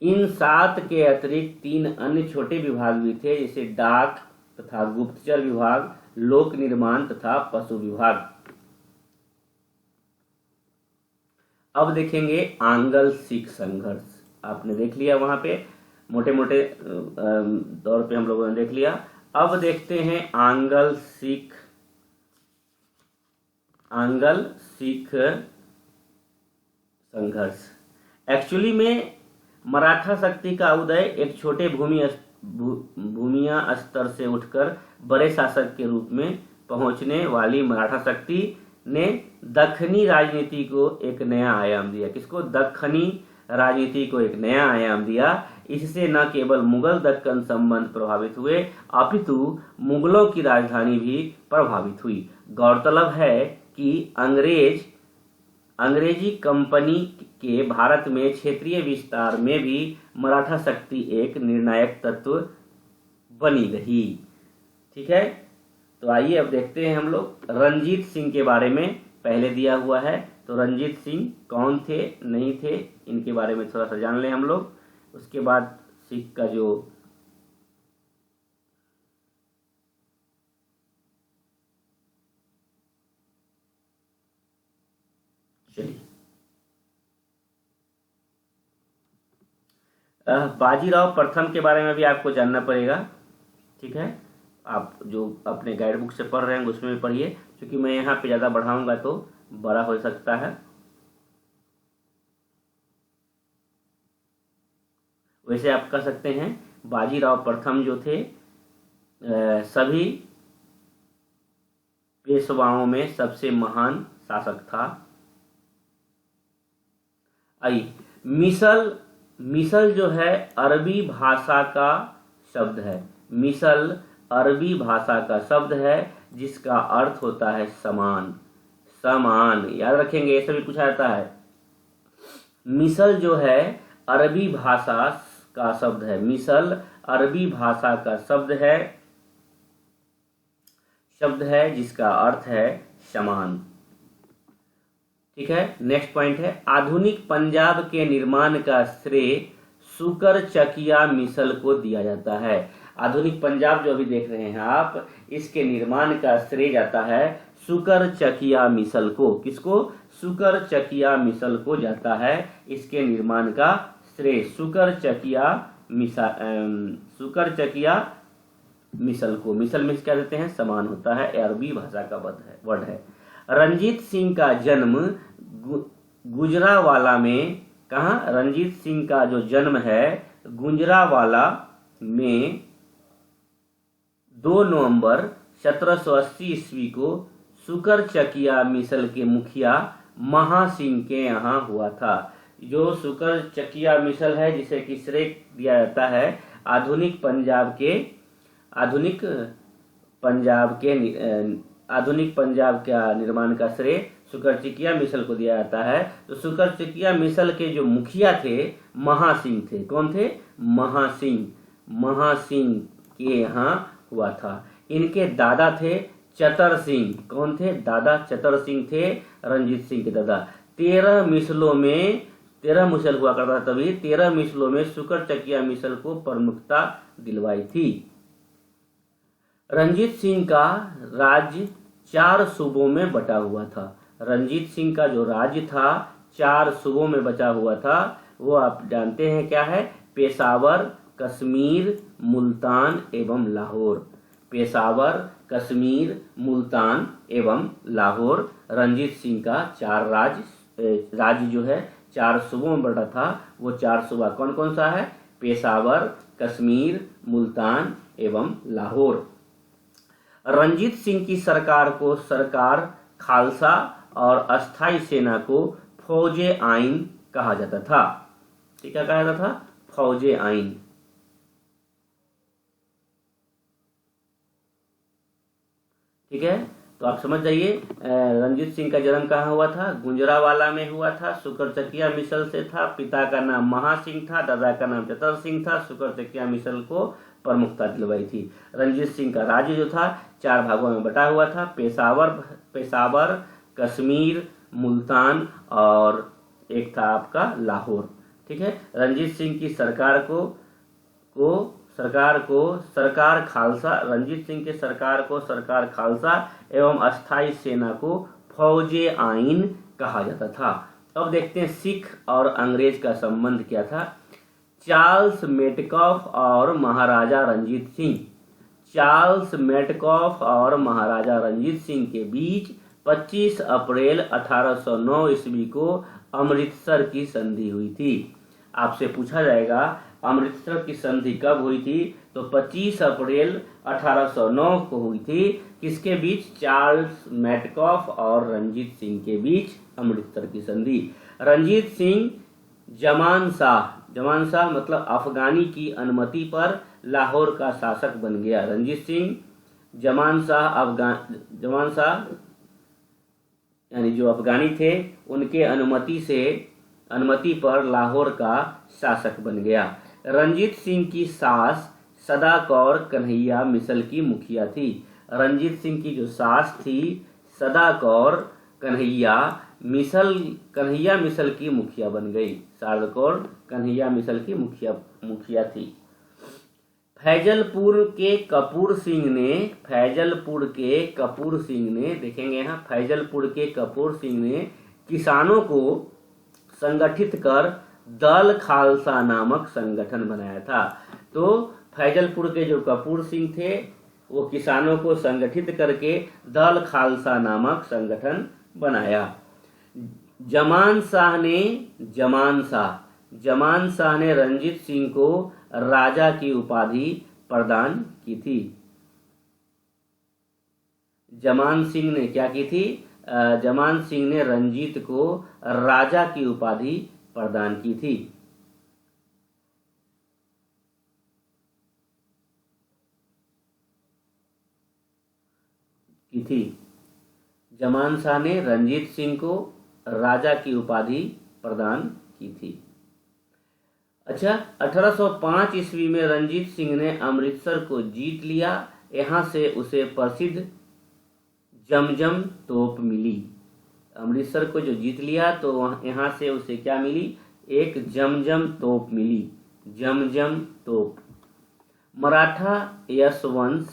इन 7 के अतिरिक्त 3 अन्य छोटे विभाग भी थे, जैसे डाक तथा गुप्तचर विभाग, लोक निर्माण तथा पशु विभाग। अब देखेंगे आंग्ल सिख संघर्ष। आपने देख लिया, वहां पे मोटे मोटे तौर पे हम लोगों ने देख लिया। अब देखते हैं आंग्ल सिख संघर्ष। एक्चुअली में मराठा शक्ति का उदय एक छोटे भूमिया स्तर से उठकर बड़े शासक के रूप में पहुंचने वाली मराठा शक्ति ने दक्खनी राजनीति को एक नया आयाम दिया। किसको? दक्खनी राजनीति को एक नया आयाम दिया। इससे न केवल मुगल दक्कन संबंध प्रभावित हुए अपितु मुगलों की राजधानी भी प्रभावित हुई। गौरतलब है कि अंग्रेजी कंपनी के भारत में क्षेत्रीय विस्तार में भी मराठा शक्ति एक निर्णायक तत्व बनी रही। ठीक है, तो आइए अब देखते हैं हम लोग रंजीत सिंह के बारे में। पहले दिया हुआ है, तो रंजीत सिंह कौन थे, नहीं थे, इनके बारे में थोड़ा सा जान लें हम लोग। उसके बाद सिख का जो चलिए बाजीराव प्रथम के बारे में भी आपको जानना पड़ेगा। ठीक है, आप जो अपने गाइड बुक से पढ़ रहे हैं उसमें भी पढ़िए, क्योंकि मैं यहाँ पे ज़्यादा बढ़ाऊंगा तो बड़ा हो सकता है। वैसे आप कह सकते हैं बाजीराव प्रथम जो थे सभी पेशवाओं में सबसे महान शासक था। आइए, मिसल जो है अरबी भाषा का शब्द है। मिसल अरबी भाषा का शब्द है जिसका अर्थ होता है समान। समान याद रखेंगे, ये सभी पूछा जाता है। मिसल जो है अरबी भाषा का शब्द है। मिसल अरबी भाषा का शब्द है जिसका अर्थ है समान। ठीक है, नेक्स्ट पॉइंट है आधुनिक पंजाब के निर्माण का श्रेय सुकर चकिया मिसल को दिया जाता है। आधुनिक पंजाब जो अभी देख रहे हैं आप, इसके निर्माण का श्रेय जाता है सुकर चकिया मिसल को। किसको? सुकर चकिया मिसल को जाता है इसके निर्माण का श्रेय। सुकर चकिया मिसल को। मिसल में क्या देते हैं? समान होता है, अरबी भाषा का वर्ड है। रंजीत सिंह का जन्म गुजरावाला में, कहाँ? रंजीत सिंह का जो जन्म है गुजरावाला में 2 नवंबर 1780 ईस्वी को सुकर चकिया मिसल के मुखिया महासिंह के यहाँ हुआ था। जो सुकर चकिया मिसल है, जिसे कि श्रेय दिया जाता है आधुनिक पंजाब का निर्माण का श्रेय सुकर चकिया मिसल को दिया जाता है। तो सुकर चकिया मिसल के जो मुखिया थे महासिंह थे। कौन थे? महासिंह के यहाँ हुआ था। इनके दादा थे चतर सिंह। कौन थे? दादा चतर सिंह थे रंजीत सिंह के दादा। 13 मिसल हुआ करता था तभी। 13 मिसलों में सुकर चकिया मिसल को प्रमुखता दिलवाई थी। रंजीत सिंह का राज्य 4 सूबों में बटा हुआ था। रंजीत सिंह का जो राज्य था 4 सूबों में बचा हुआ था। वो आप जानते हैं क्या है? पेशावर, कश्मीर, मुल्तान एवं लाहौर। पेशावर, कश्मीर, मुल्तान एवं लाहौर। रंजीत सिंह का 4 राज्य जो है 4 सूबों में बटा था। वो 4 सूबा कौन कौन सा है? पेशावर, कश्मीर, मुल्तान एवं लाहौर। रंजीत सिंह की सरकार को सरकार खालसा और अस्थाई सेना को फौजे आइन कहा जाता था। क्या कहा जाता था? फौजे आइन। ठीक है, तो आप समझ जाइए रंजीत सिंह का जन्म कहाँ हुआ था? गुजरांवाला में हुआ था। शुक्रचकिया मिसल से था। पिता का नाम महासिंह था, दादा का नाम चतर सिंह था। शुक्रचकिया मिसल को प्रमुखता दिलवाई थी। रंजीत सिंह का राज्य जो था 4 भागों में बटा हुआ था। पेशावर, कश्मीर, मुल्तान और एक था आपका लाहौर। ठीक है, रंजीत सिंह की सरकार को सरकार खालसा, रंजीत सिंह के सरकार को सरकार खालसा एवं अस्थाई सेना को फौजे आइन कहा जाता था। अब देखते हैं सिख और अंग्रेज का संबंध क्या था। चार्ल्स मेटकॉफ और महाराजा रंजीत सिंह। चार्ल्स मेटकॉफ और महाराजा रंजीत सिंह के बीच 25 अप्रैल 1809 ईस्वी को अमृतसर की संधि हुई थी। आपसे पूछा जाएगा अमृतसर की संधि कब हुई थी? तो 25 अप्रैल 1809 को हुई थी। किसके बीच? चार्ल्स मेटकॉफ और रंजीत सिंह के बीच अमृतसर की संधि। रंजीत सिंह जमान शाह मतलब अफगानी की अनुमति पर लाहौर का शासक बन गया। रंजीत सिंह जमान शाह यानी जो अफगानी थे उनके अनुमति पर लाहौर का शासक बन गया। रंजीत सिंह की सास सदा कौर कन्हैया मिसल की मुखिया थी। रंजीत सिंह की जो सास थी सदा कौर कन्हैया मिसल की मुखिया बन गई। सदा कौर कन्हैया मिसल की मुखिया थी। फैजलपुर के कपूर सिंह ने देखेंगे यहाँ फैजलपुर के कपूर सिंह ने किसानों को संगठित कर दल खालसा नामक संगठन बनाया था। तो फैजलपुर के जो कपूर सिंह थे वो किसानों को संगठित करके दल खालसा नामक संगठन बनाया। जमान शाह ने रंजीत सिंह को राजा की उपाधि प्रदान की थी। जमान सिंह ने क्या की थी? जमान सिंह ने रंजीत को राजा की उपाधि प्रदान की थी। जमान शाह ने रंजीत सिंह को राजा की उपाधि प्रदान की थी। अच्छा, 1805 ईस्वी में रंजीत सिंह ने अमृतसर को जीत लिया। यहाँ से उसे प्रसिद्ध जमजम तोप मिली। अमृतसर को जो जीत लिया तो यहाँ से उसे क्या मिली? एक जमजम तोप मिली। जमजम तोप। मराठा यशवंत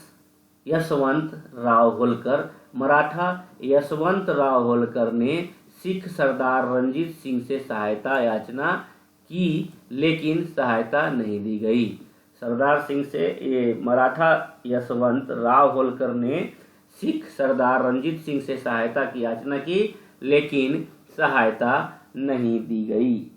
राव होलकर ने सिख सरदार रंजीत सिंह से सहायता याचना की, लेकिन सहायता नहीं दी गई। सरदार सिंह से मराठा यशवंत राव होलकर ने सिख सरदार रंजीत सिंह से सहायता की याचना की, लेकिन सहायता नहीं दी गई।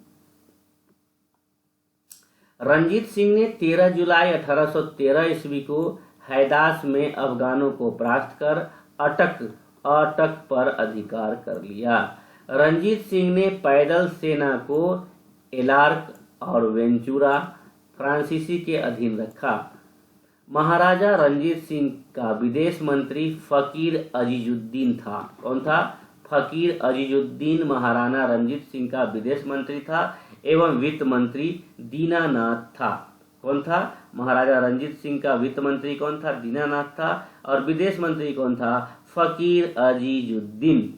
रंजीत सिंह ने 13 जुलाई 1813 ईस्वी को हैदास में अफगानों को परास्त कर अटक पर अधिकार कर लिया। रंजीत सिंह ने पैदल सेना को एलार्क और वेंचुरा फ्रांसीसी के अधीन रखा। महाराजा रंजीत सिंह का विदेश मंत्री फकीर अजीजुद्दीन था। कौन था? फकीर अजीजुद्दीन महाराणा रंजीत सिंह का विदेश मंत्री था एवं वित्त मंत्री दीनानाथ था। कौन था? महाराजा रंजीत सिंह का वित्त मंत्री कौन था? दीनानाथ था। और विदेश मंत्री कौन था? फकीर अजीजुद्दीन।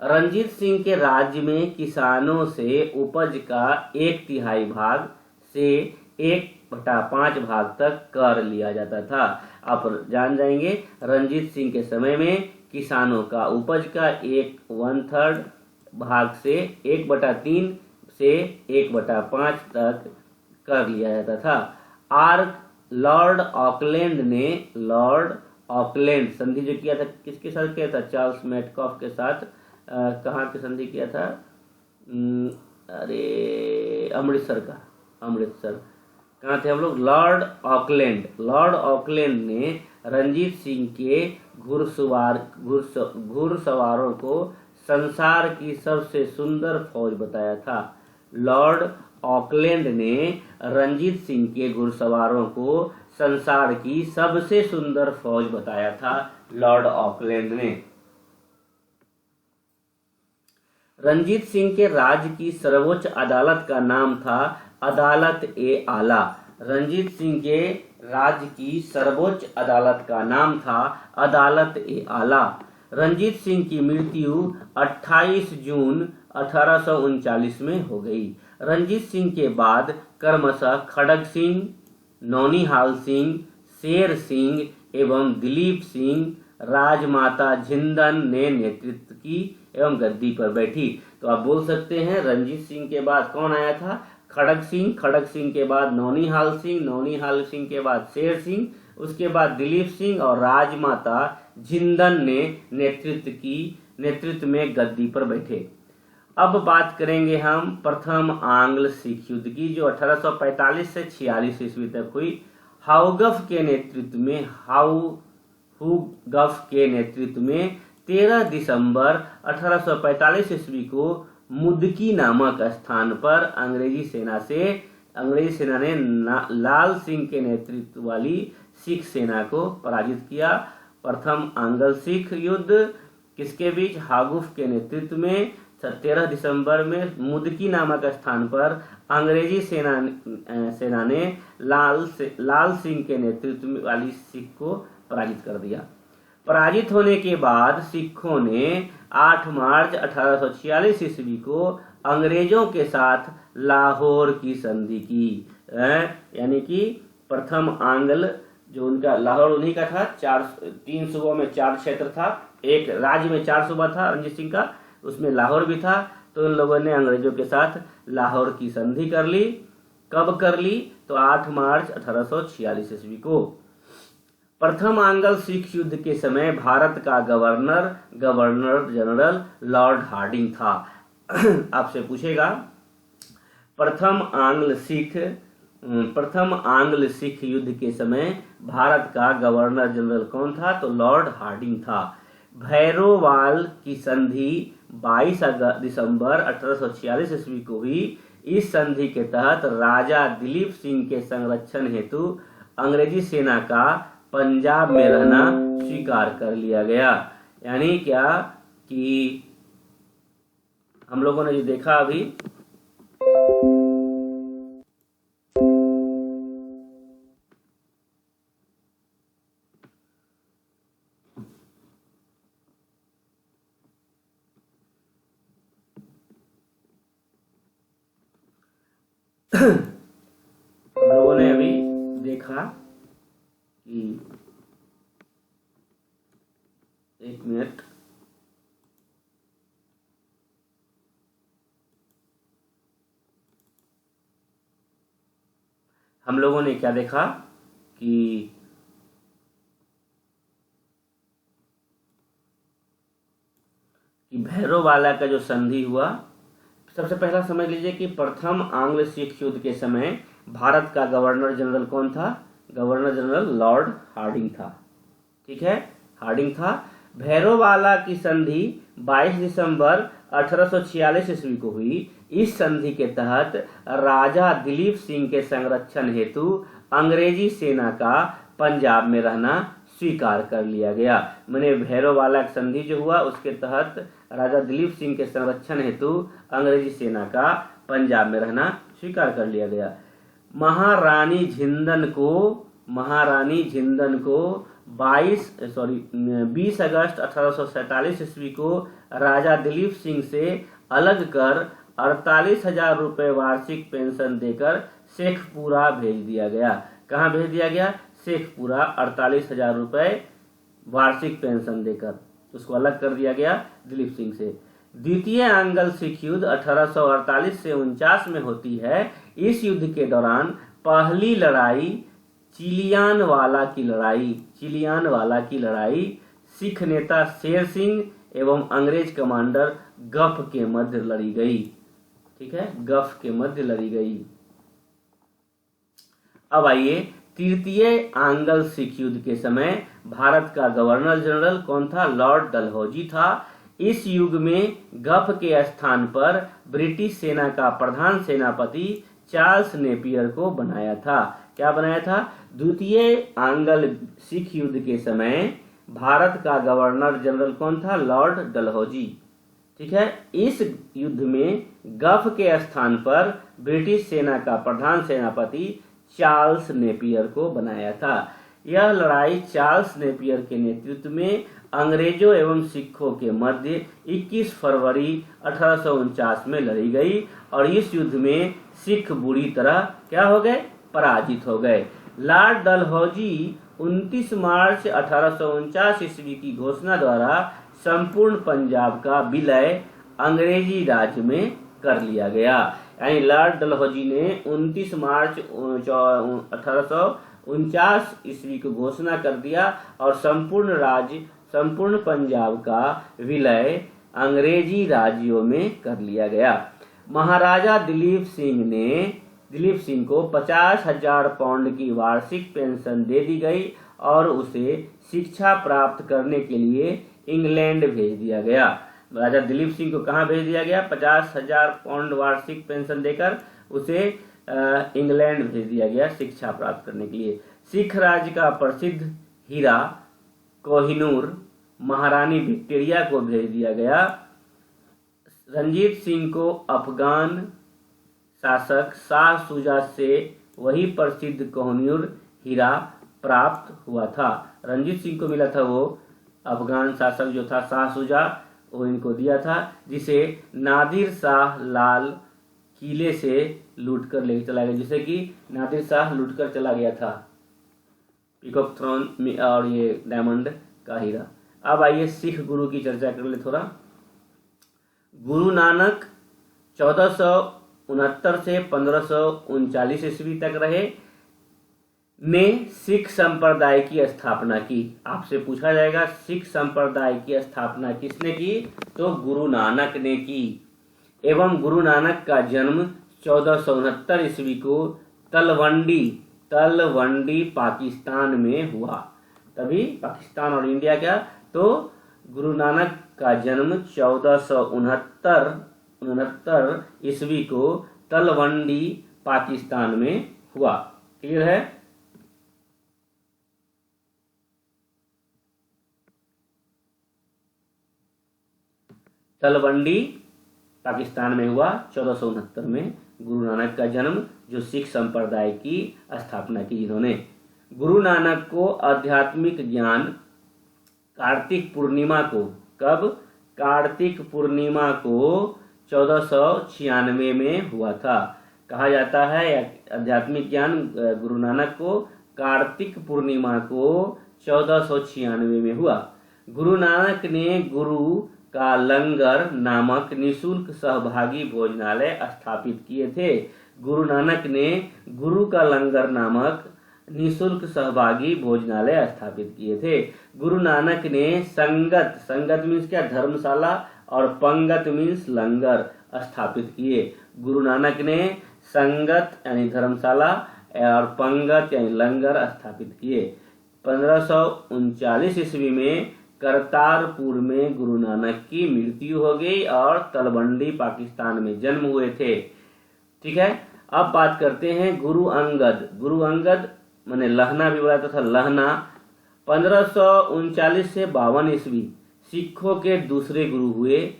रंजीत सिंह के राज्य में किसानों से उपज का 1/3 भाग से 1/5 भाग तक कर लिया जाता था। आप जान जाएंगे रंजीत सिंह के समय में किसानों का उपज का 1/3 भाग से 1/3 से 1/5 तक कर लिया जाता था। लॉर्ड ऑकलैंड संधि जो किया था किसके साथ किया था? चार्ल्स मेटकॉफ के साथ। कहाँ की संधि किया था? अरे अमृतसर का, अमृतसर। कहाँ थे हम लोग? Lord Auckland. लॉर्ड ऑकलैंड ने रंजीत सिंह के घुड़सवारों को संसार की सबसे सुंदर फौज बताया था। लॉर्ड ऑकलैंड ने रंजीत सिंह के घुड़सवारों को संसार की सबसे सुंदर फौज बताया था, लॉर्ड ऑकलैंड ने। रंजीत सिंह के राज्य की सर्वोच्च अदालत का नाम था अदालत-ए-आला। रंजीत सिंह के राज्य की सर्वोच्च अदालत का नाम था अदालत-ए-आला। रंजीत सिंह की मृत्यु 28 जून 1839 में हो गई। रंजीत सिंह के बाद क्रमशः खड़ग सिंह, नौनिहाल सिंह, शेर सिंह एवं दिलीप सिंह राजमाता झिंदन ने नेतृत्व की एवं गद्दी पर बैठी। तो आप बोल सकते हैं रंजीत सिंह के बाद कौन आया था? खड़ग सिंह, खड़ग सिंह के बाद नौनिहाल सिंह, नौनिहाल सिंह के बाद शेर सिंह, उसके बाद दिलीप सिंह और राजमाता झिंदन ने नेतृत्व में गद्दी पर बैठे। अब बात करेंगे हम प्रथम आंग्ल सिख युद्ध की, जो 1845 से 46 ईस्वी तक हुई। हाउगफ के नेतृत्व में 13 दिसंबर 1845 ईस्वी को मुदकी नामक स्थान पर अंग्रेजी सेना ने लाल सिंह के नेतृत्व वाली सिख सेना को पराजित किया। प्रथम आंग्ल सिख युद्ध किसके बीच? हाउगफ के नेतृत्व में 13 दिसंबर में मुदकी नामक स्थान पर अंग्रेजी सेना ने लाल सिंह के नेतृत्व वाली सिख को पराजित कर दिया। पराजित होने के बाद सिखों ने 8 मार्च 1846 ईस्वी को अंग्रेजों के साथ लाहौर की संधि की। यानी कि प्रथम आंग्ल जो उनका लाहौर उन्हीं का था। 3 सूबों में 4 क्षेत्र था, एक राज्य में 4 सूबा था रंजीत सिंह का, उसमें लाहौर भी था। तो इन लोगों ने अंग्रेजों के साथ लाहौर की संधि कर ली। कब कर ली? तो 8 मार्च 1846 ईस्वी को। प्रथम आंग्ल सिख युद्ध के समय भारत का गवर्नर जनरल लॉर्ड हार्डिंग था। आपसे पूछेगा प्रथम आंग्ल सिख युद्ध के समय भारत का गवर्नर जनरल कौन था? तो लॉर्ड हार्डिंग था। भैरोवाल की संधि 22 दिसंबर 1846 ईस्वी को हुई। इस संधि के तहत राजा दिलीप सिंह के संरक्षण हेतु अंग्रेजी सेना का पंजाब में रहना स्वीकार कर लिया गया। यानी क्या कि हम लोगों ने जो देखा अभी हम लोगों ने अभी देखा कि एक मिनट, हम लोगों ने क्या देखा कि भैरोवाला का जो संधि हुआ। सबसे पहला समझ लीजिए कि प्रथम आंग्ल सिख युद्ध के समय भारत का गवर्नर जनरल कौन था? गवर्नर जनरल लॉर्ड हार्डिंग था। ठीक है, हार्डिंग था। भैरोवाला की संधि 22 दिसंबर 1846 ईस्वी को हुई। इस संधि के तहत राजा दिलीप सिंह के संरक्षण हेतु अंग्रेजी सेना का पंजाब में रहना स्वीकार कर लिया गया। मैंने भैरोवाला की संधि जो हुआ उसके तहत राजा दिलीप सिंह के संरक्षण हेतु अंग्रेजी सेना का पंजाब में रहना स्वीकार कर लिया गया। महारानी झिंदन को 20 अगस्त 1847 ईस्वी को राजा दिलीप सिंह से अलग कर 48,000 रुपए वार्षिक पेंशन देकर शेखपुरा भेज दिया गया। कहाँ भेज दिया गया? शेखपुरा। 48,000 रुपए वार्षिक पेंशन देकर उसको अलग कर दिया गया दिलीप सिंह से। द्वितीय आंग्ल सिख युद्ध 1848 से 49 में होती है। इस युद्ध के दौरान पहली लड़ाई चिलियानवाला की लड़ाई सिख नेता शेर सिंह एवं अंग्रेज कमांडर गफ के मध्य लड़ी गई। ठीक है, गफ के मध्य लड़ी गई। अब आइए, तृतीय आंग्ल सिख युद्ध के समय भारत का गवर्नर जनरल कौन था? लॉर्ड डलहौजी था। इस युग में गफ के स्थान पर ब्रिटिश सेना का प्रधान सेनापति चार्ल्स नेपियर को बनाया था। क्या बनाया था? द्वितीय आंग्ल सिख युद्ध के समय भारत का गवर्नर जनरल कौन था? लॉर्ड डलहौजी। ठीक है, इस युद्ध में गफ के स्थान पर ब्रिटिश सेना का प्रधान सेनापति चार्ल्स नेपियर को बनाया था। यह लड़ाई चार्ल्स नेपियर के नेतृत्व में अंग्रेजों एवं सिखों के मध्य 21 फरवरी 1849 में लड़ी गई और इस युद्ध में सिख बुरी तरह क्या हो गए? पराजित हो गए। लॉर्ड डलहौजी 29 मार्च 1849 ईस्वी की घोषणा द्वारा संपूर्ण पंजाब का विलय अंग्रेजी राज्य में कर लिया गया। यानी लॉर्ड डलहौजी ने 29 मार्च 1849 ईस्वी को घोषणा कर दिया और संपूर्ण पंजाब का विलय अंग्रेजी राज्यों में कर लिया गया। महाराजा दिलीप सिंह को 50,000 पाउंड की वार्षिक पेंशन दे दी गई और उसे शिक्षा प्राप्त करने के लिए इंग्लैंड भेज दिया गया। राजा दिलीप सिंह को कहाँ भेज दिया गया? 50,000 पाउंड वार्षिक पेंशन देकर उसे इंग्लैंड भेज दिया गया शिक्षा प्राप्त करने के लिए। सिख राज्य का प्रसिद्ध हीरा कोहिनूर महारानी विक्टोरिया को भेज दिया गया। रंजीत सिंह को अफगान शासक शाह शुजा से वही प्रसिद्ध कोहिनूर हीरा प्राप्त हुआ था। रंजीत सिंह को मिला था वो अफगान शासक जो था शाह शुजा, वो इनको दिया था, जिसे नादिर शाह लाल किले से लूटकर लेकर चला गया, जिसे कि नादिर शाह लूटकर चला गया था पीकॉक थ्रोन में और ये डायमंड का हीरा। अब आइए सिख गुरु की चर्चा कर ले थोड़ा। गुरु नानक 1469 से 1539 ईस्वी तक रहे, ने सिख संप्रदाय की स्थापना की। आपसे पूछा जाएगा सिख संप्रदाय की स्थापना किसने की? तो गुरु नानक ने की। एवं गुरु नानक का जन्म 1469 ईस्वी को तलवंडी पाकिस्तान में हुआ। तभी पाकिस्तान और इंडिया क्या? तो गुरु नानक का जन्म 1469 ईस्वी को तलवंडी पाकिस्तान में हुआ। क्लियर है? तलवंडी पाकिस्तान में हुआ 1469 में गुरु नानक का जन्म, जो सिख संप्रदाय की स्थापना की जिन्होंने। गुरु नानक को आध्यात्मिक ज्ञान कार्तिक पूर्णिमा को, कब? कार्तिक पूर्णिमा को 1496 में हुआ था। कहा जाता है आध्यात्मिक ज्ञान गुरु नानक को कार्तिक पूर्णिमा को 1496 में हुआ। गुरु नानक ने गुरु का लंगर नामक निशुल्क सहभागी भोजनालय स्थापित किए थे। गुरु नानक ने गुरु का लंगर नामक निशुल्क सहभागी भोजनालय स्थापित किए थे। गुरु नानक ने संगत मीन्स क्या? धर्मशाला, और पंगत मीन्स लंगर स्थापित किए। गुरु नानक ने संगत यानी धर्मशाला और पंगत यानी लंगर स्थापित किए। 1539 ईस्वी में करतारपुर में गुरु नानक की मृत्यु हो गई और तलवंडी पाकिस्तान में जन्म हुए थे। ठीक है, अब बात करते हैं गुरु अंगद माने लहना भी बोला था लहना 1539 से 52 ईस्वी सिखों के दूसरे गुरु हुए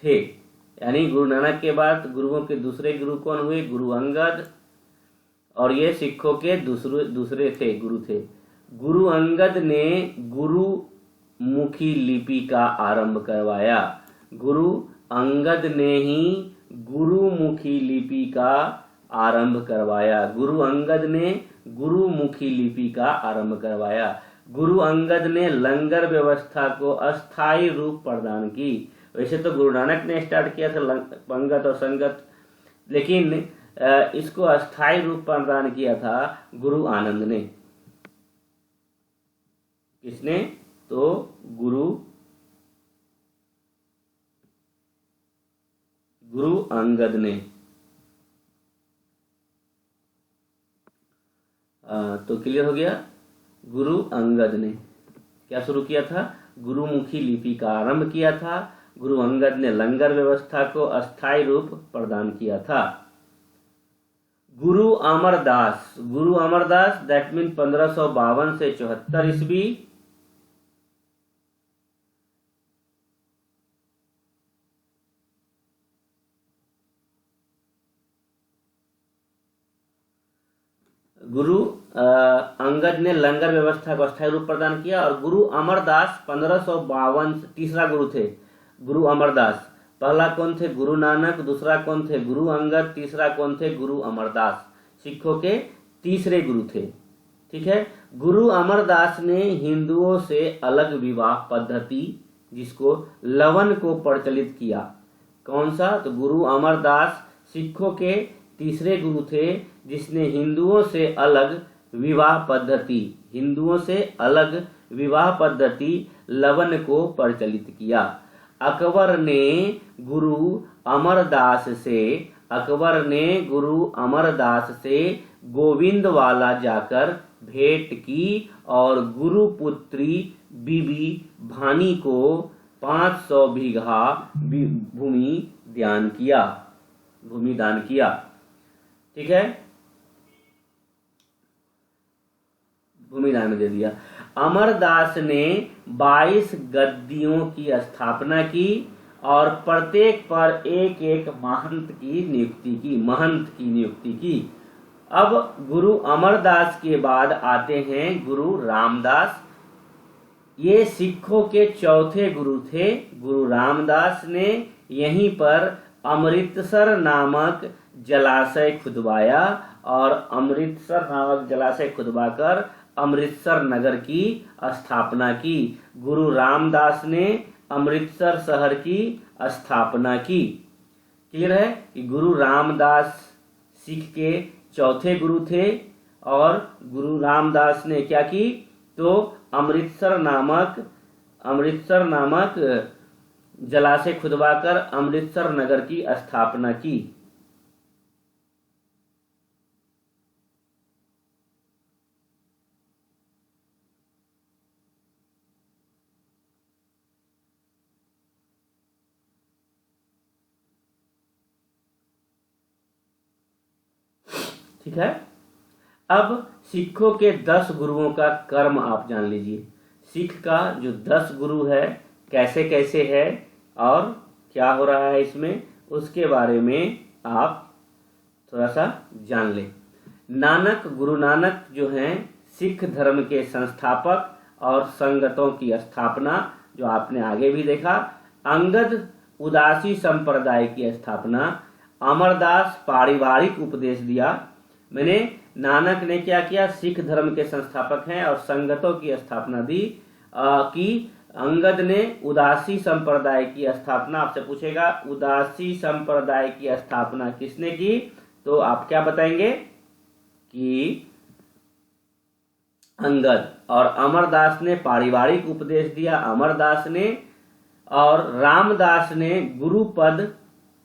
थे। यानी गुरु नानक के बाद गुरुओं के दूसरे गुरु कौन हुए? गुरु अंगद, और ये सिखों के दूसरे थे गुरु थे। गुरु अंगद ने गुरुमुखी लिपि का आरंभ करवाया। गुरु अंगद ने ही गुरुमुखी लिपि का आरंभ करवाया। गुरु अंगद ने गुरुमुखी लिपि का आरंभ करवाया। गुरु अंगद ने लंगर व्यवस्था को अस्थायी रूप प्रदान की। वैसे तो गुरु नानक ने स्टार्ट किया था पंगत और संगत, लेकिन इसको अस्थायी रूप प्रदान किया था गुरु आनंद ने। किसने? तो गुरु अंगद ने। तो क्लियर हो गया। गुरु अंगद ने क्या शुरू किया था? गुरुमुखी लिपि का आरंभ किया था। गुरु अंगद ने लंगर व्यवस्था को अस्थायी रूप प्रदान किया था। गुरु अमरदास दैट मीन 1552 से 74 ईस्वी। गुरु अंगद ने लंगर व्यवस्था को अस्थायी रूप प्रदान किया और गुरु अमरदास 1552 तीसरा गुरु थे। गुरु अमरदास पहला कौन थे? गुरु नानक। दूसरा कौन थे? गुरु अंगद। तीसरा कौन थे? गुरु अमरदास। सिखों के तीसरे गुरु थे। ठीक है। गुरु अमरदास ने हिंदुओं से अलग विवाह पद्धति जिसको लवन को प्रचलित किया। कौन सा? तो गुरु अमरदास सिखों के तीसरे गुरु थे जिसने हिंदुओं से अलग विवाह पद्धति लवन को प्रचलित किया। अकबर ने गुरु अमरदास से गोविंदवाला जाकर भेंट की और गुरुपुत्री बीबी भानी को 500 बीघा भूमि दान किया। ठीक है, भूमि दान में दे दिया। अमरदास ने 22 गद्दियों की स्थापना की और प्रत्येक पर एक महंत की नियुक्ति की। अब गुरु अमरदास के बाद आते हैं गुरु रामदास। ये सिखों के चौथे गुरु थे। गुरु रामदास ने यहीं पर अमृतसर नामक जलाशय खुदवाया और अमृतसर नामक जलाशय खुदवाकर अमृतसर नगर की स्थापना की। गुरु रामदास ने अमृतसर शहर की स्थापना की। क्लियर है कि गुरु रामदास सिख के चौथे गुरु थे और गुरु रामदास ने क्या की? तो अमृतसर नामक जलाशय खुदवाकर अमृतसर नगर की स्थापना की। ठीक है। अब सिखों के 10 गुरुओं का कर्म आप जान लीजिए। सिख का जो 10 गुरु है कैसे कैसे है और क्या हो रहा है इसमें, उसके बारे में आप थोड़ा सा जान लें। गुरु नानक जो हैं सिख धर्म के संस्थापक और संगतों की स्थापना, जो आपने आगे भी देखा। अंगद उदासी संप्रदाय की स्थापना। अमरदास पारिवारिक उपदेश दिया। मैंने नानक ने क्या किया? सिख धर्म के संस्थापक हैं और संगतों की स्थापना दी। अंगद ने उदासी संप्रदाय की स्थापना। आपसे पूछेगा उदासी संप्रदाय की स्थापना किसने की? तो आप क्या बताएंगे कि अंगद। और अमरदास ने पारिवारिक उपदेश दिया, अमरदास ने। और रामदास ने गुरुपद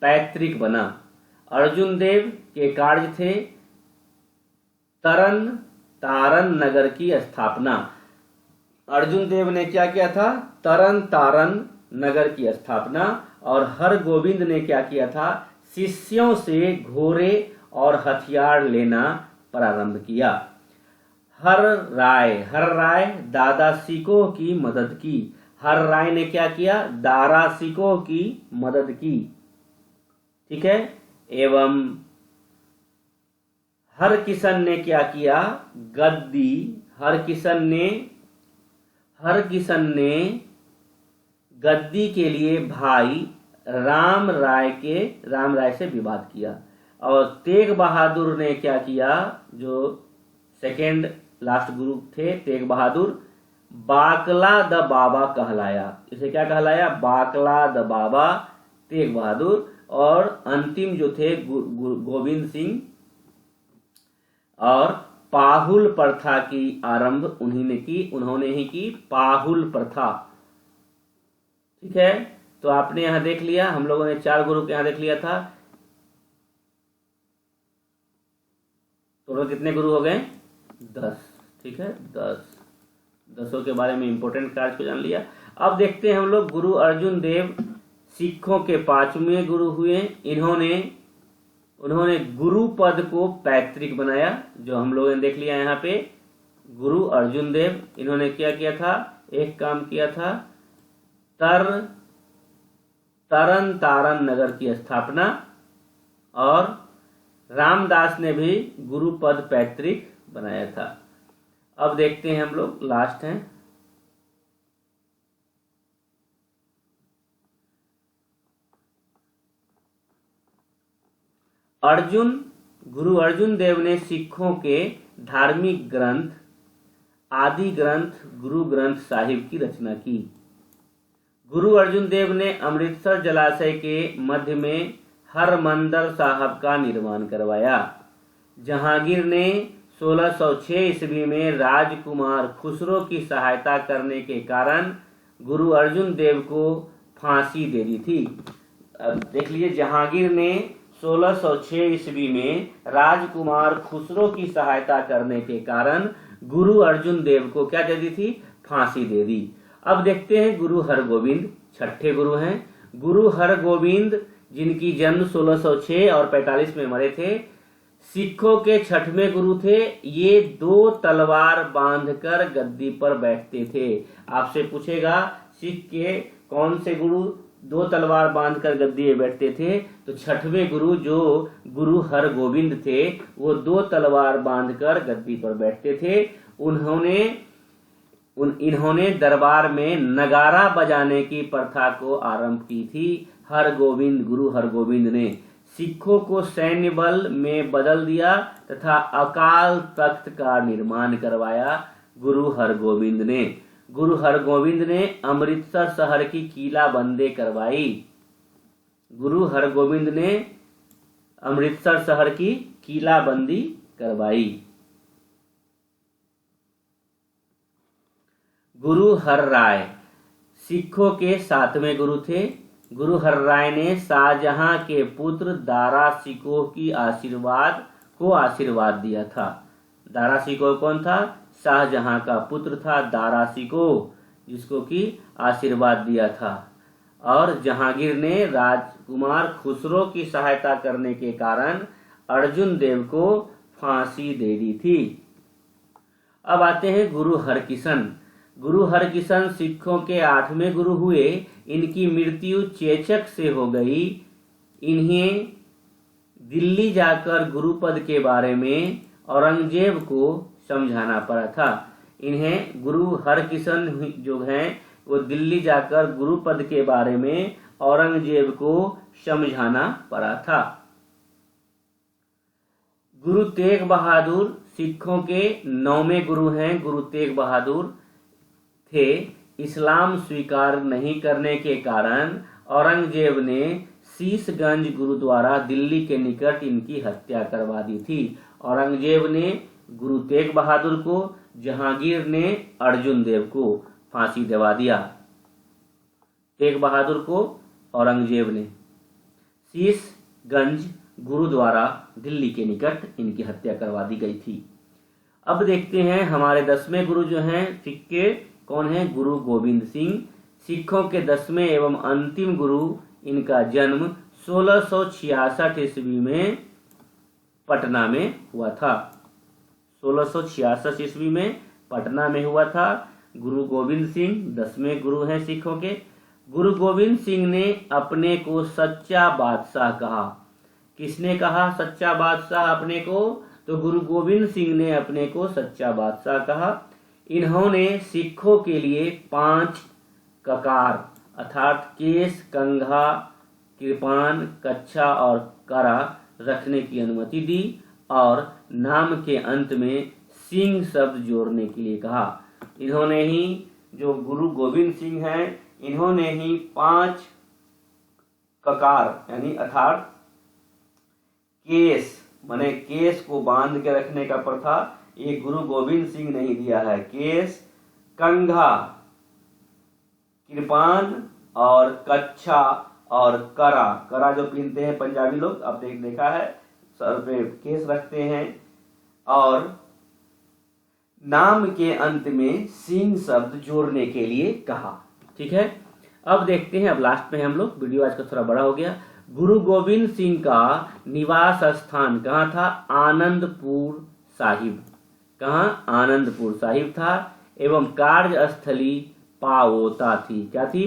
पैतृक बना। अर्जुन देव के कार्य थे तारन नगर की स्थापना। अर्जुन देव ने क्या किया था? तारन नगर की स्थापना। और हरगोविंद ने क्या किया था? शिष्यों से घोड़े और हथियार लेना प्रारंभ किया। हर राय दादा सिकोह की मदद की। हर राय ने क्या किया? दारा सिकोह की मदद की। ठीक है। एवं हरकिशन ने क्या किया? हरकिशन ने गद्दी के लिए भाई राम राय से विवाद किया। और तेग बहादुर ने क्या किया? जो सेकेंड लास्ट गुरु थे तेग बहादुर, बाकला द बाबा कहलाया। इसे क्या कहलाया? बाकला द बाबा तेग बहादुर। और अंतिम जो थे गोविंद सिंह, और पाहुल प्रथा की आरंभ उन्होंने ही की, पाहुल प्रथा। ठीक है, तो आपने यहां देख लिया, हम लोगों ने 4 गुरु के यहां देख लिया था। टोटल कितने गुरु हो गए? 10। ठीक है, 10 के बारे में इंपोर्टेंट कार्य को जान लिया। अब देखते हैं हम लोग गुरु अर्जुन देव सिखों के 5वें गुरु हुए। उन्होंने गुरु पद को पैतृक बनाया, जो हम लोगों ने देख लिया यहाँ पे। गुरु अर्जुन देव इन्होंने क्या किया था? एक काम किया था, तरन तारन नगर की स्थापना, और रामदास ने भी गुरु पद पैतृक बनाया था। अब देखते हैं हम लोग, लास्ट हैं गुरु अर्जुन देव ने सिखों के धार्मिक ग्रंथ आदि ग्रंथ गुरु ग्रंथ साहिब की रचना की। गुरु अर्जुन देव ने अमृतसर जलाशय के मध्य में हरमंदर साहब का निर्माण करवाया। जहांगीर ने 1606 ईस्वी में राजकुमार खुसरो की सहायता करने के कारण गुरु अर्जुन देव को फांसी दे दी थी। अब देख लीजिए, जहांगीर ने 1606 ईस्वी में राजकुमार खुसरो की सहायता करने के कारण गुरु अर्जुन देव को क्या दे दी थी? फांसी दे दी। अब देखते हैं गुरु हरगोविंद, 6ठे गुरु हैं। गुरु हरगोविंद, जिनकी जन्म 1606 और 45 में मरे थे, सिखों के 6वें गुरु थे। ये 2 तलवार बांधकर गद्दी पर बैठते थे। आपसे पूछेगा सिख के कौन से गुरु 2 तलवार बांधकर गद्दी में बैठते थे? तो 6वें गुरु जो गुरु हरगोविंद थे, वो 2 तलवार बांधकर गद्दी पर बैठते थे। इन्होंने दरबार में नगारा बजाने की प्रथा को आरंभ की थी। गुरु हरगोविंद ने सिखों को सैन्य बल में बदल दिया तथा अकाल तख्त का निर्माण करवाया। गुरु हरगोविंद ने अमृतसर शहर की किलाबंदी करवाई। गुरु हरगोविंद ने अमृतसर शहर की किलाबंदी करवाई। गुरु हरराय सिखों के 7वें गुरु थे। गुरु हरराय ने शाहजहां के पुत्र दारा शिकोह की आशीर्वाद दिया था। दारा शिकोह कौन था? शाहजहां का पुत्र था दारा शिकोह, जिसको की आशीर्वाद दिया था। और जहांगीर ने राजकुमार खुसरो की सहायता करने के कारण अर्जुन देव को फांसी दे दी थी। अब आते हैं गुरु हरकिशन। गुरु हरकिशन सिखों के 8वें गुरु हुए। इनकी मृत्यु चेचक से हो गई। इन्हें दिल्ली जाकर गुरुपद के बारे में औरंगजेब को समझाना पड़ा था। इन्हें गुरु हरकिशन जो हैं वो दिल्ली जाकर गुरुपद के बारे में औरंगजेब को समझाना पड़ा था। गुरु तेग बहादुर सिखों के 9वें गुरु हैं। गुरु तेग बहादुर थे। इस्लाम स्वीकार नहीं करने के कारण औरंगजेब ने शीशगंज गुरुद्वारा दिल्ली के निकट इनकी हत्या करवा दी थी। औरंगजेब ने गुरु तेग बहादुर को, जहांगीर ने अर्जुन देव को फांसी दिलवा दिया। तेग बहादुर को औरंगजेब ने शीशगंज गुरुद्वारा दिल्ली के निकट इनकी हत्या करवा दी गई थी। अब देखते हैं हमारे 10वें गुरु जो हैं सिख के, कौन है? गुरु गोविंद सिंह। सिखों के 10वें एवं अंतिम गुरु। इनका जन्म 1666 ईस्वी में पटना में हुआ था। 1666 ईस्वी में पटना में हुआ था। गुरु गोविंद सिंह 10वें गुरु हैं सिखों के। गुरु गोविंद सिंह ने अपने को सच्चा बादशाह कहा। किसने कहा सच्चा बादशाह अपने को? तो गुरु गोविंद सिंह ने अपने को सच्चा बादशाह कहा। इन्होंने सिखों के लिए 5 ककार अर्थात केस, कंघा, कृपान, कच्छा और करा रखने की अनुमति दी और नाम के अंत में सिंह शब्द जोड़ने के लिए कहा। इन्होंने ही, जो गुरु गोविंद सिंह हैं, इन्होंने ही ककार यानी अर्थात केस माने केस को बांध के रखने का प्रथा ये गुरु गोविंद सिंह ने ही दिया है। केस, कंघा, कृपान और कच्छा और करा, करा जो पहनते हैं पंजाबी लोग, अब देखा है, सर पे केस रखते हैं। और नाम के अंत में सिंह शब्द जोड़ने के लिए कहा। ठीक है, अब देखते हैं, अब लास्ट में हम लोग, वीडियो आज का थोड़ा बड़ा हो गया। गुरु गोविंद सिंह का निवास स्थान कहाँ था? आनंदपुर साहिब। कहाँ? आनंदपुर साहिब था। एवं कार्यस्थली पाओता थी। क्या थी?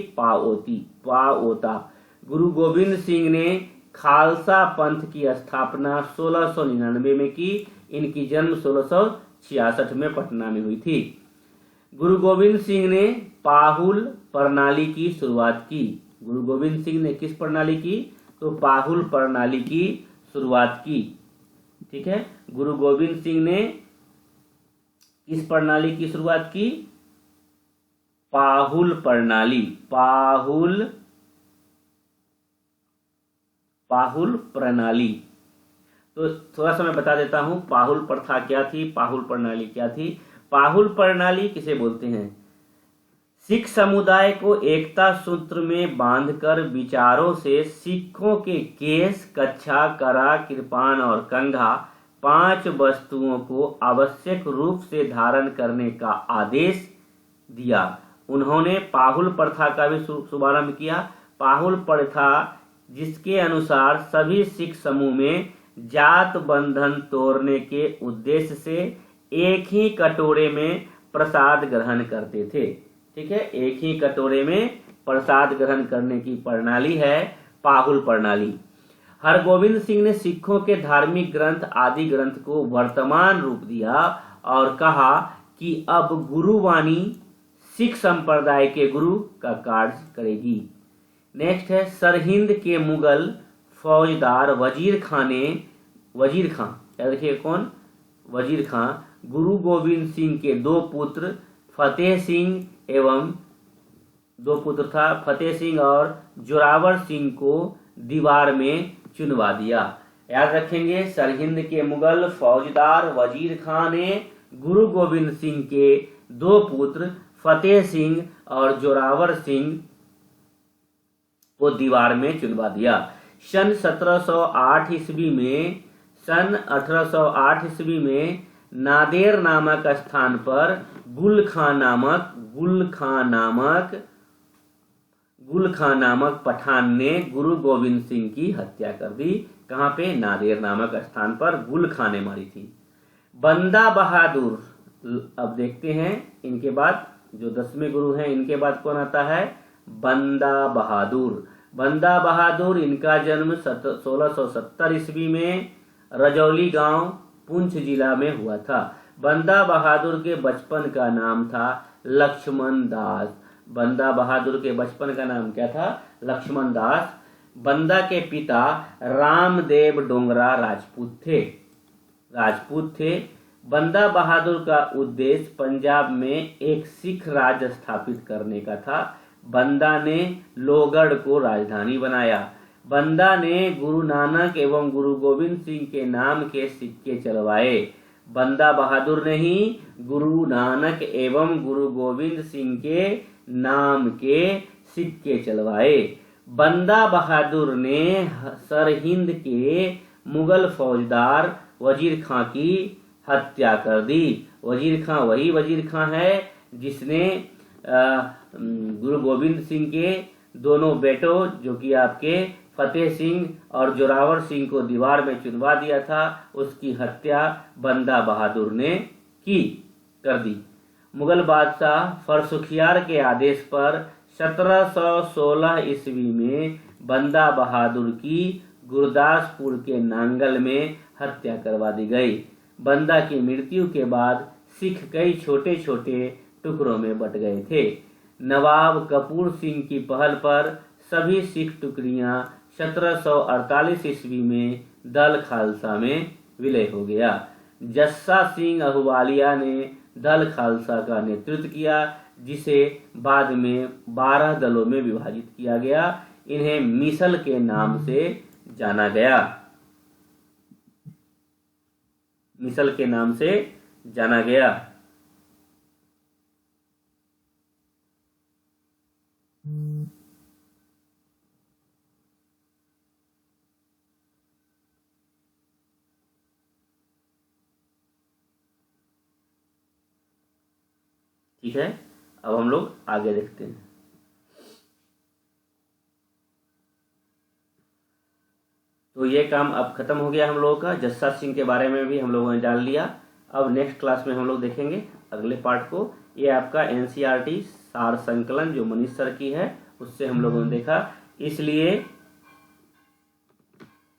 पाओता। गुरु गोविंद सिंह ने खालसा पंथ की स्थापना 1699 में की। इनकी जन्म 1666 में पटना में हुई थी। गुरु गोविंद सिंह ने पाहुल प्रणाली की शुरुआत की। गुरु गोविंद सिंह ने किस प्रणाली की? तो पाहुल प्रणाली की शुरुआत की। ठीक है, गुरु गोविंद सिंह ने किस प्रणाली की शुरुआत की? पाहुल प्रणाली। पाहुल प्रणाली। तो थोड़ा सा मैं बता देता हूं, पाहुल प्रथा क्या थी, पाहुल प्रणाली क्या थी। पाहुल प्रणाली किसे बोलते हैं? सिख समुदाय को एकता सूत्र में बांधकर विचारों से सिखों के केस, कच्छा, करा, कृपान और कंघा 5 वस्तुओं को आवश्यक रूप से धारण करने का आदेश दिया। उन्होंने पाहुल प्रथा का भी शुभारंभ किया। पाहुल प्रथा जिसके अनुसार सभी सिख समूह में जात बंधन तोड़ने के उद्देश्य से एक ही कटोरे में प्रसाद ग्रहण करते थे। ठीक है, एक ही कटोरे में प्रसाद ग्रहण करने की प्रणाली है पाहुल प्रणाली। हरगोविंद सिंह ने सिखों के धार्मिक ग्रंथ आदि ग्रंथ को वर्तमान रूप दिया और कहा कि अब गुरुवाणी सिख संप्रदाय के गुरु का कार्य करेगी। नेक्स्ट है, सरहिंद के मुगल फौजदार वजीर खां, याद रखिए कौन? वजीर खां गुरु गोविंद सिंह के 2 पुत्र फतेह सिंह एवं 2 पुत्र था, फतेह सिंह और जोरावर सिंह को दीवार में चुनवा दिया। याद रखेंगे, सरहिंद के मुगल फौजदार वजीर खां ने गुरु गोविंद सिंह के 2 पुत्र फतेह सिंह और जोरावर सिंह को दीवार में चुनवा दिया। सन 1808 ईस्वी में नादेर नामक स्थान पर गुल खां नामक पठान ने गुरु गोविंद सिंह की हत्या कर दी। कहाँ पे? नादेर नामक स्थान पर गुल खां ने मारी थी। बंदा बहादुर, अब देखते हैं इनके बाद जो 10वें गुरु हैं, इनके बाद कौन आता है? बंदा बहादुर। इनका जन्म 1670 ईस्वी में रजौली गांव पुंछ जिला में हुआ था। बंदा बहादुर के बचपन का नाम था लक्ष्मण दास। बंदा बहादुर के बचपन का नाम क्या था? लक्ष्मण दास। बंदा के पिता रामदेव डोंगरा राजपूत थे। बंदा बहादुर का उद्देश्य पंजाब में एक सिख राज्य स्थापित करने का था। बंदा ने लोहगढ़ को राजधानी बनाया। बंदा ने गुरु नानक एवं गुरु गोविंद सिंह के नाम के सिक्के चलवाए। बंदा बहादुर ने ही गुरु नानक एवं गुरु गोविंद सिंह के नाम के सिक्के चलवाए। बंदा बहादुर ने सरहिंद के मुगल फौजदार वजीर खां की हत्या कर दी। वजीर खां वही वजीर खां है जिसने गुरु गोविंद सिंह के दोनों बेटों जो कि आपके फतेह सिंह और जोरावर सिंह को दीवार में चुनवा दिया था, उसकी हत्या बंदा बहादुर ने कर दी। मुगल बादशाह फरसुखियार के आदेश पर 1716 ईस्वी में बंदा बहादुर की गुरदासपुर के नांगल में हत्या करवा दी गई। बंदा की मृत्यु के बाद सिख कई छोटे छोटे टुकड़ों में बट गए थे। नवाब कपूर सिंह की पहल पर सभी सिख टुकड़ियां 1748 ईस्वी में दल खालसा में विलय हो गया। जस्सा सिंह अहलुवालिया ने दल खालसा का नेतृत्व किया, जिसे बाद में 12 दलों में विभाजित किया गया। इन्हें मिसल के नाम से जाना गया। मिसल के नाम से जाना गया। ठीक है, अब हम लोग आगे देखते हैं। तो ये काम अब खत्म हो गया हम लोगों का। जस्सा सिंह के बारे में भी हम लोगों ने जान लिया। अब नेक्स्ट क्लास में हम लोग देखेंगे अगले पार्ट को। ये आपका एनसीईआरटी सार संकलन जो मनीष सर की है उससे हम लोगों ने देखा। इसलिए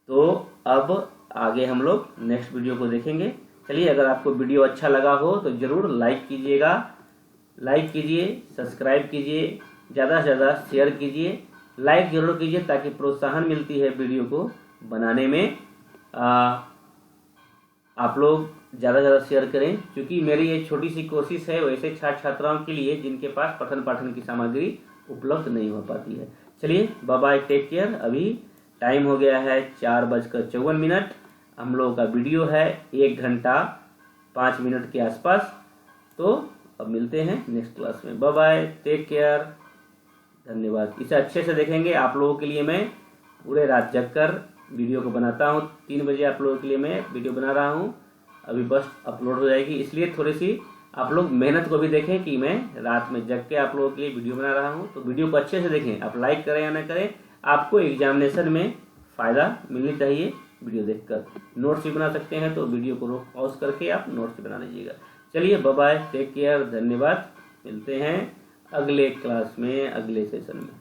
तो अब आगे हम लोग नेक्स्ट वीडियो को देखेंगे। चलिए, अगर आपको वीडियो अच्छा लगा हो तो ज़रूर लाइक कीजिएगा, लाइक कीजिए, सब्सक्राइब कीजिए, ज़्यादा से ज़्यादा शेयर कीजिए। लाइक जरूर कीजिए ताकि प्रोत्साहन मिलती है वीडियो को बनाने में। आप लोग ज़्यादा से ज़्यादा शेयर करें, क्योंकि मेरी ये छोटी सी कोशिश है वैसे छात्र छात्राओं के लिए जिनके पास पठन पाठन की सामग्री उपलब्ध नहीं हो पाती है। चलिए, बाय बाय, टेक केयर। अभी टाइम हो गया है 4:54। हम लोगों का वीडियो है 1 घंटा 5 मिनट के आसपास। तो अब मिलते हैं नेक्स्ट क्लास में। बाय बाय, टेक केयर, धन्यवाद। इसे अच्छे से देखेंगे। आप लोगों के लिए मैं पूरे रात जगकर वीडियो को बनाता हूँ। 3 बजे आप लोगों के लिए मैं वीडियो बना रहा हूँ। अभी बस अपलोड हो जाएगी, इसलिए थोड़ी सी आप लोग मेहनत को भी देखें कि मैं रात में जग के आप लोगों के लिए वीडियो बना रहा हूँ। तो वीडियो को अच्छे से देखें। आप लाइक करें या ना करें, आपको एग्जामिनेशन में फ़ायदा मिलनी चाहिए। वीडियो देखकर नोट्स भी बना सकते हैं, तो वीडियो को रोक पॉज करके आप नोट्स बना लीजिएगा। चलिए, बाय बाय, टेक केयर, धन्यवाद। मिलते हैं अगले क्लास में, अगले सेशन में।